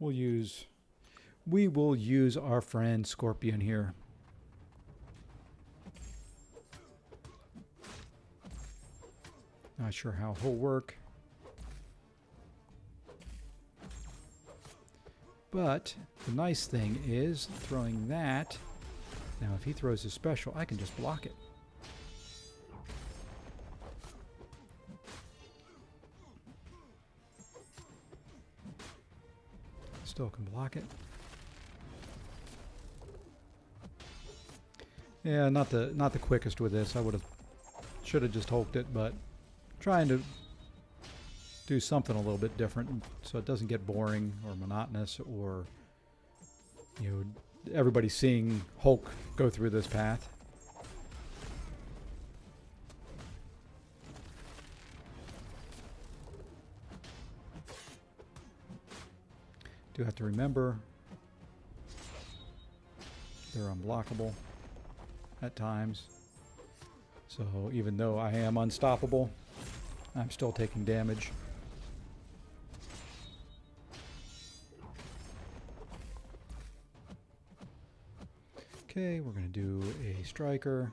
We will use our friend Scorpion here. Not sure how he'll work. But the nice thing is throwing that. Now if he throws his special, I can just block it. Still can block it. Yeah, not the quickest with this. Should have just hulked it, but trying to do something a little bit different so it doesn't get boring or monotonous, or everybody seeing Hulk go through this path. Do have to remember they're unblockable at times. So even though I am unstoppable, I'm still taking damage. Okay, we're going to do a striker.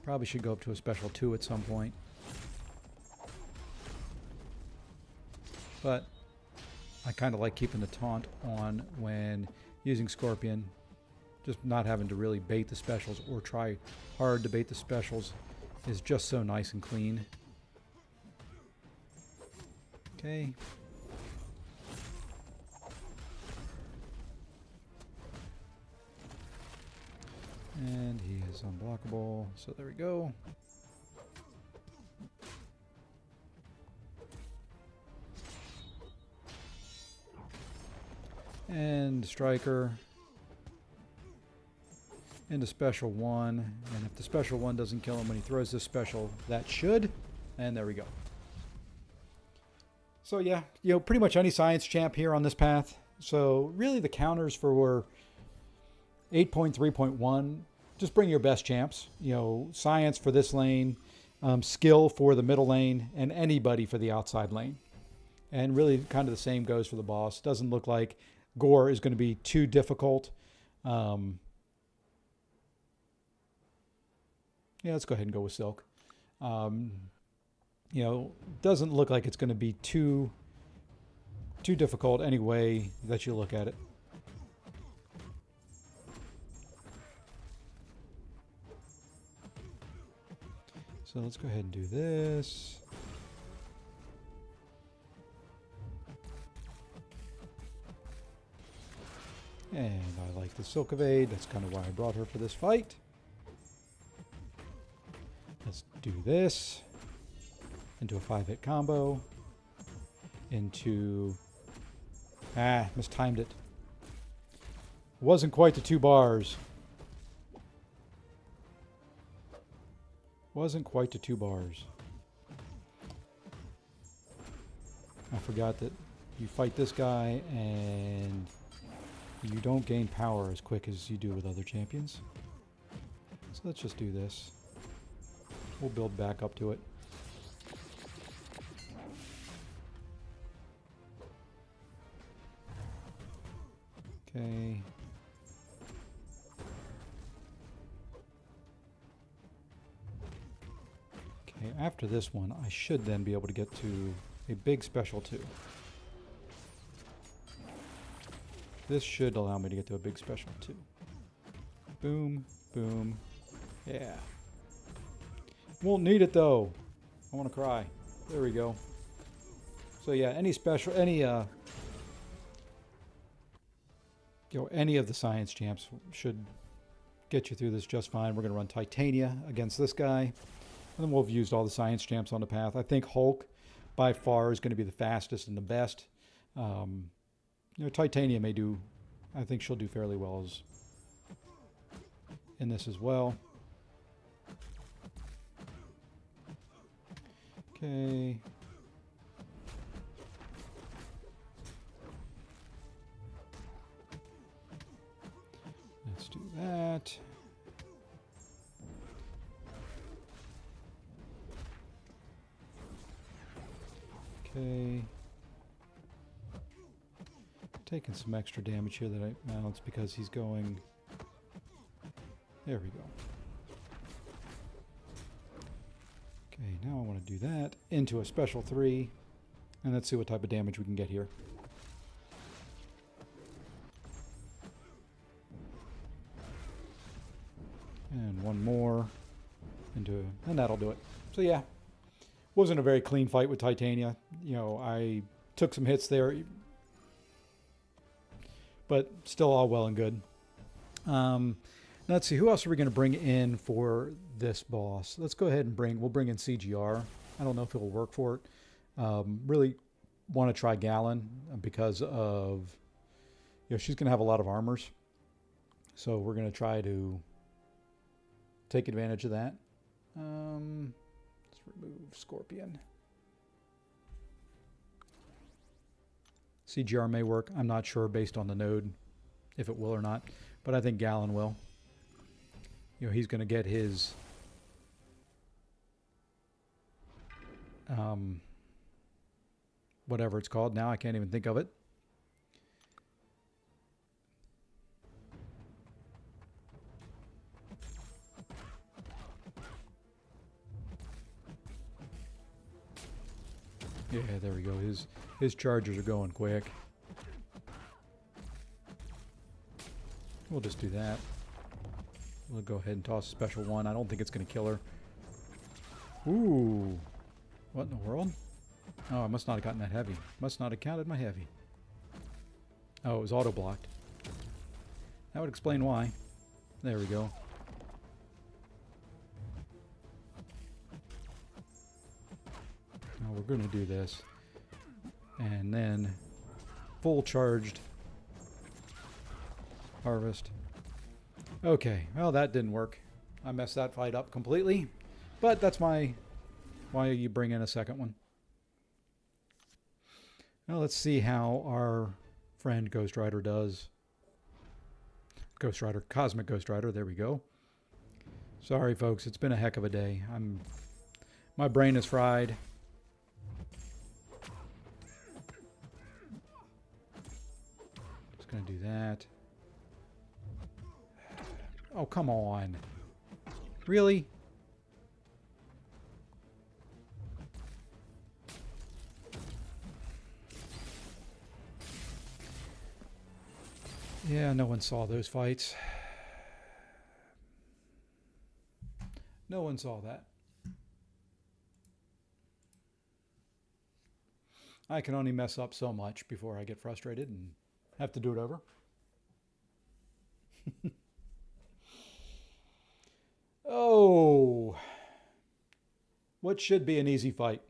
Probably should go up to a special 2 at some point. But I kind of like keeping the taunt on when using Scorpion. Just not having to really bait the specials or try hard to bait the specials is just so nice and clean. Okay. And he is unblockable, so there we go. And striker. Into special 1, and if the special 1 doesn't kill him when he throws this special, that should, and there we go. So yeah, pretty much any science champ here on this path. So really the counters for 8.3.1, just bring your best champs. Science for this lane, skill for the middle lane, and anybody for the outside lane. And really kind of the same goes for the boss. Doesn't look like Gore is going to be too difficult. Yeah, let's go ahead and go with Silk. Doesn't look like it's going to be too difficult any way that you look at it. So let's go ahead and do this. And I like the Silk Evade. That's kind of why I brought her for this fight. Let's do this into a 5-hit combo. Into... mistimed it. Wasn't quite the 2 bars. Wasn't quite the 2 bars. I forgot that you fight this guy and you don't gain power as quick as you do with other champions. So let's just do this. We'll build back up to it. Okay. Okay, after this one, I should then be able to get to a big special 2. This should allow me to get to a big special 2. Boom, boom. Yeah. Won't need it though. I want to cry. There we go. So yeah, any of the science champs should get you through this just fine. We're going to run Titania against this guy. And then we'll have used all the science champs on the path. I think Hulk by far is going to be the fastest and the best. Titania may do, I think she'll do fairly well in this as well. Okay. Let's do that. Okay. Taking some extra damage here that I mounts because he's going... There we go. Okay, now I want to do that into a special 3, and let's see what type of damage we can get here. And one more into, and that'll do it. So yeah, wasn't a very clean fight with Titania. I took some hits there, but still all well and good. Um, let's see, who else are we going to bring in for this boss? Let's go ahead and we'll bring in CGR. I don't know if it'll work for it. Really want to try Gallon because of, she's going to have a lot of armors. So we're going to try to take advantage of that. Let's remove Scorpion. CGR may work. I'm not sure based on the node if it will or not, but I think Gallon will. He's going to get his whatever it's called now. I can't even think of it. Yeah, there we go. His chargers are going quick. We'll just do that. We'll go ahead and toss a special one. I don't think it's going to kill her. Ooh. What in the world? Oh, I must not have gotten that heavy. Must not have counted my heavy. Oh, it was auto-blocked. That would explain why. There we go. Now we're going to do this. And then full charged harvest. Okay, well that didn't work. I messed that fight up completely. But that's why you bring in a second one. Now let's see how our friend Ghost Rider does. Ghost Rider, Cosmic Ghost Rider, there we go. Sorry folks, it's been a heck of a day. My brain is fried. Just gonna do that. Oh, come on. Really? Yeah, no one saw those fights. No one saw that. I can only mess up so much before I get frustrated and have to do it over. Oh. What should be an easy fight?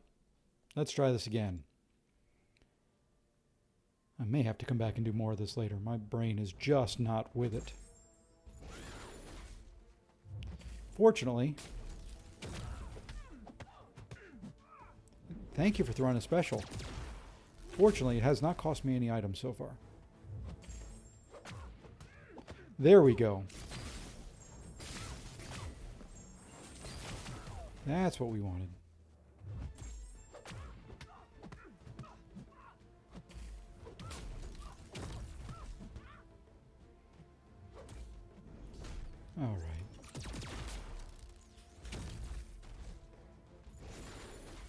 Let's try this again. I may have to come back and do more of this later. My brain is just not with it. Fortunately, thank you for throwing a special. Fortunately, it has not cost me any items so far. There we go. That's what we wanted. All right.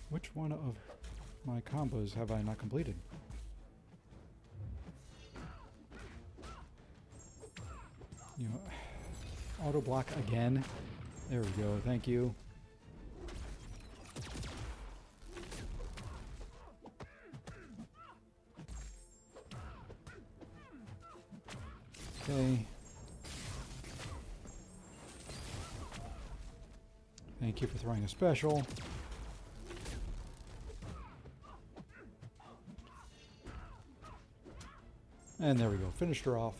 Which one of my combos have I not completed? Auto block again. There we go. Thank you. Okay. Thank you for throwing a special. And there we go. Finished her off.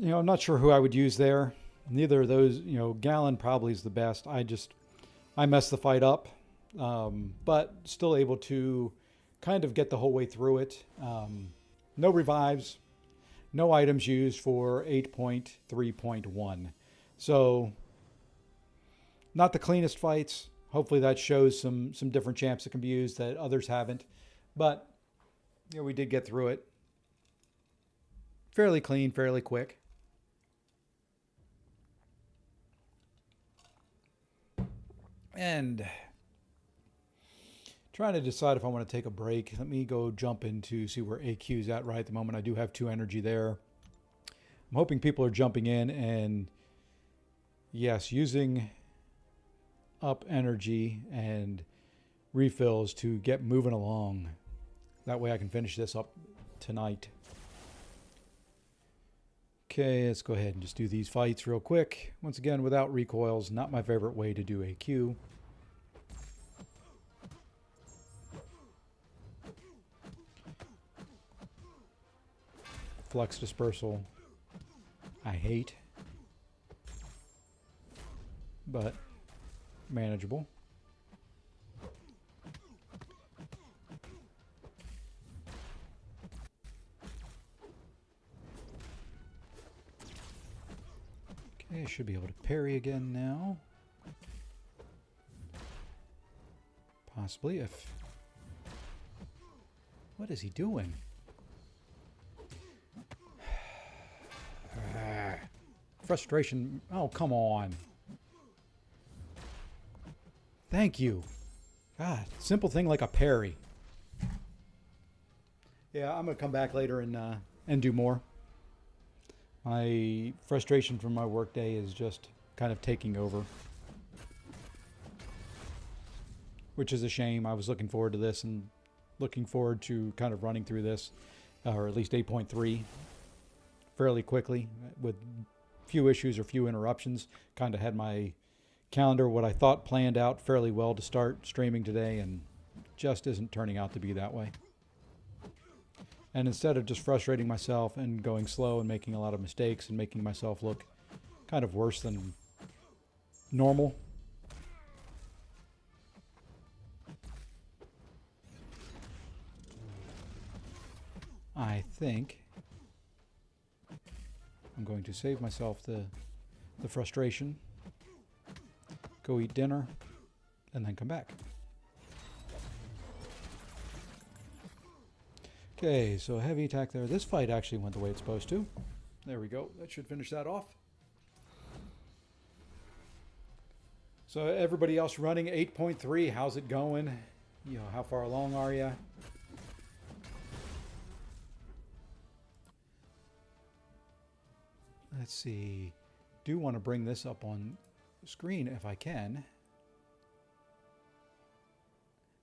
I'm not sure who I would use there. Neither of those, Gallon probably is the best. I messed the fight up, but still able to kind of get the whole way through it. No revives, no items used for 8.3.1. So, not the cleanest fights. Hopefully that shows some different champs that can be used that others haven't. But, we did get through it. Fairly clean, fairly quick. And trying to decide if I want to take a break. Let me go jump into see where AQ is at right at the moment. I do have 2 energy there. I'm hoping people are jumping in and, yes, using up energy and refills to get moving along. That way I can finish this up tonight. Okay, let's go ahead and just do these fights real quick. Once again, without recoils, not my favorite way to do a Q. Flux dispersal, I hate, but manageable. Okay, I should be able to parry again now. Possibly if... What is he doing? Frustration. Oh, come on. Thank you. God, simple thing like a parry. Yeah, I'm going to come back later and do more. My frustration from my workday is just kind of taking over, which is a shame. I was looking forward to this and looking forward to kind of running through this, or at least 8.3, fairly quickly with few issues or few interruptions. Kind of had my calendar, what I thought, planned out fairly well to start streaming today, and just isn't turning out to be that way. And instead of just frustrating myself and going slow and making a lot of mistakes and making myself look kind of worse than normal, I think I'm going to save myself the frustration, go eat dinner, and then come back. Okay, so heavy attack there. This fight actually went the way it's supposed to. There we go. That should finish that off. So everybody else running 8.3, how's it going? You know, how far along are you? Let's see. Do want to bring this up on screen if I can.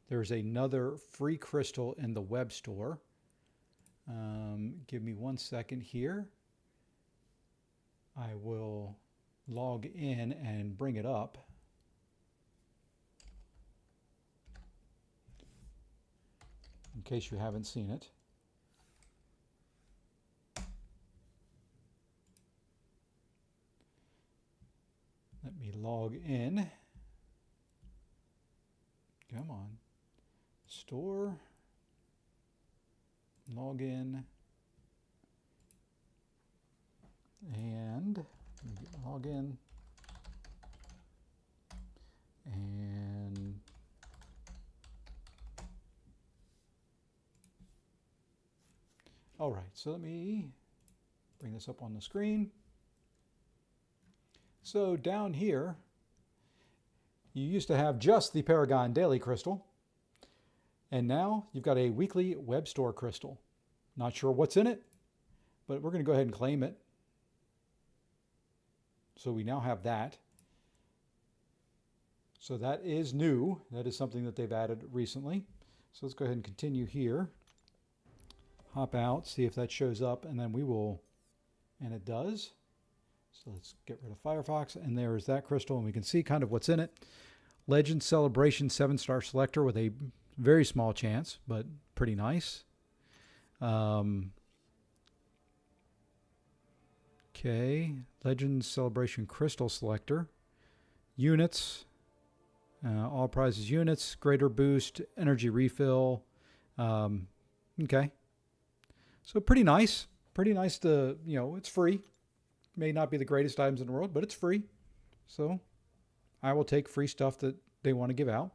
There's another free crystal in the web store. Give me 1 second here. I will log in and bring it up. In case you haven't seen it. Let me log in. Come on. Store. Log in. And log in. And all right, so let me bring this up on the screen. So down here, you used to have just the Paragon Daily Crystal, and now you've got a weekly web store crystal. Not sure what's in it, but we're going to go ahead and claim it. So we now have that. So that is new. That is something that they've added recently. So let's go ahead and continue here. Hop out, see if that shows up, and then we will, and it does. So let's get rid of Firefox, and there's that crystal, and we can see kind of what's in it. Legend Celebration 7-star selector with a very small chance, but pretty nice. Okay, Legend Celebration Crystal Selector. Units, all prizes units, greater boost, energy refill. Okay. So pretty nice. Pretty nice to, you know, it's free. May not be the greatest items in the world, but it's free. So I will take free stuff that they want to give out.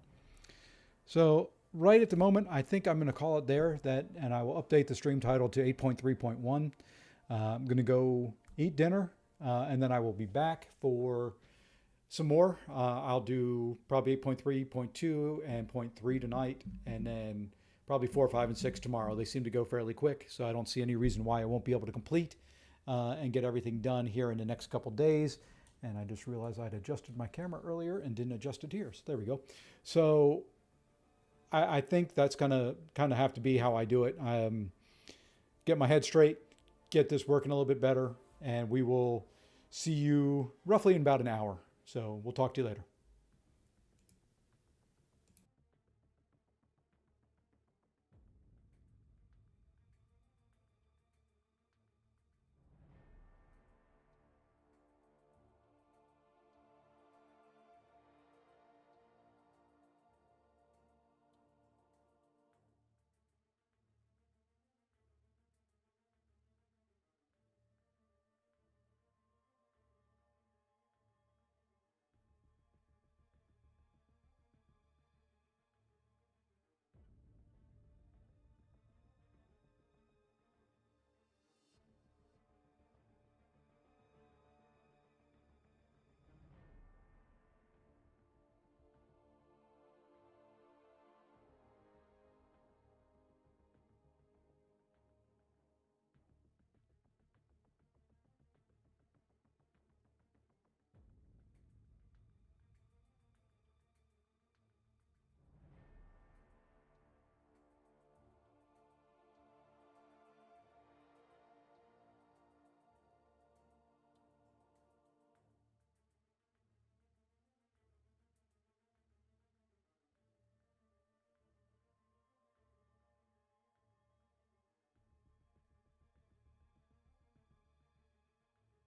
So right at the moment, I think I'm going to call it there, and I will update the stream title to 8.3.1. I'm going to go eat dinner, and then I will be back for some more. I'll do probably 8.3.2 and 0.3 tonight, and then probably 4, 5, and 6 tomorrow. They seem to go fairly quick, so I don't see any reason why I won't be able to complete and get everything done here in the next couple days. And I just realized I'd adjusted my camera earlier and didn't adjust it here. So there we go. So I think that's going to kind of have to be how I do it. Get my head straight, get this working a little bit better, and we will see you roughly in about an hour. So we'll talk to you later.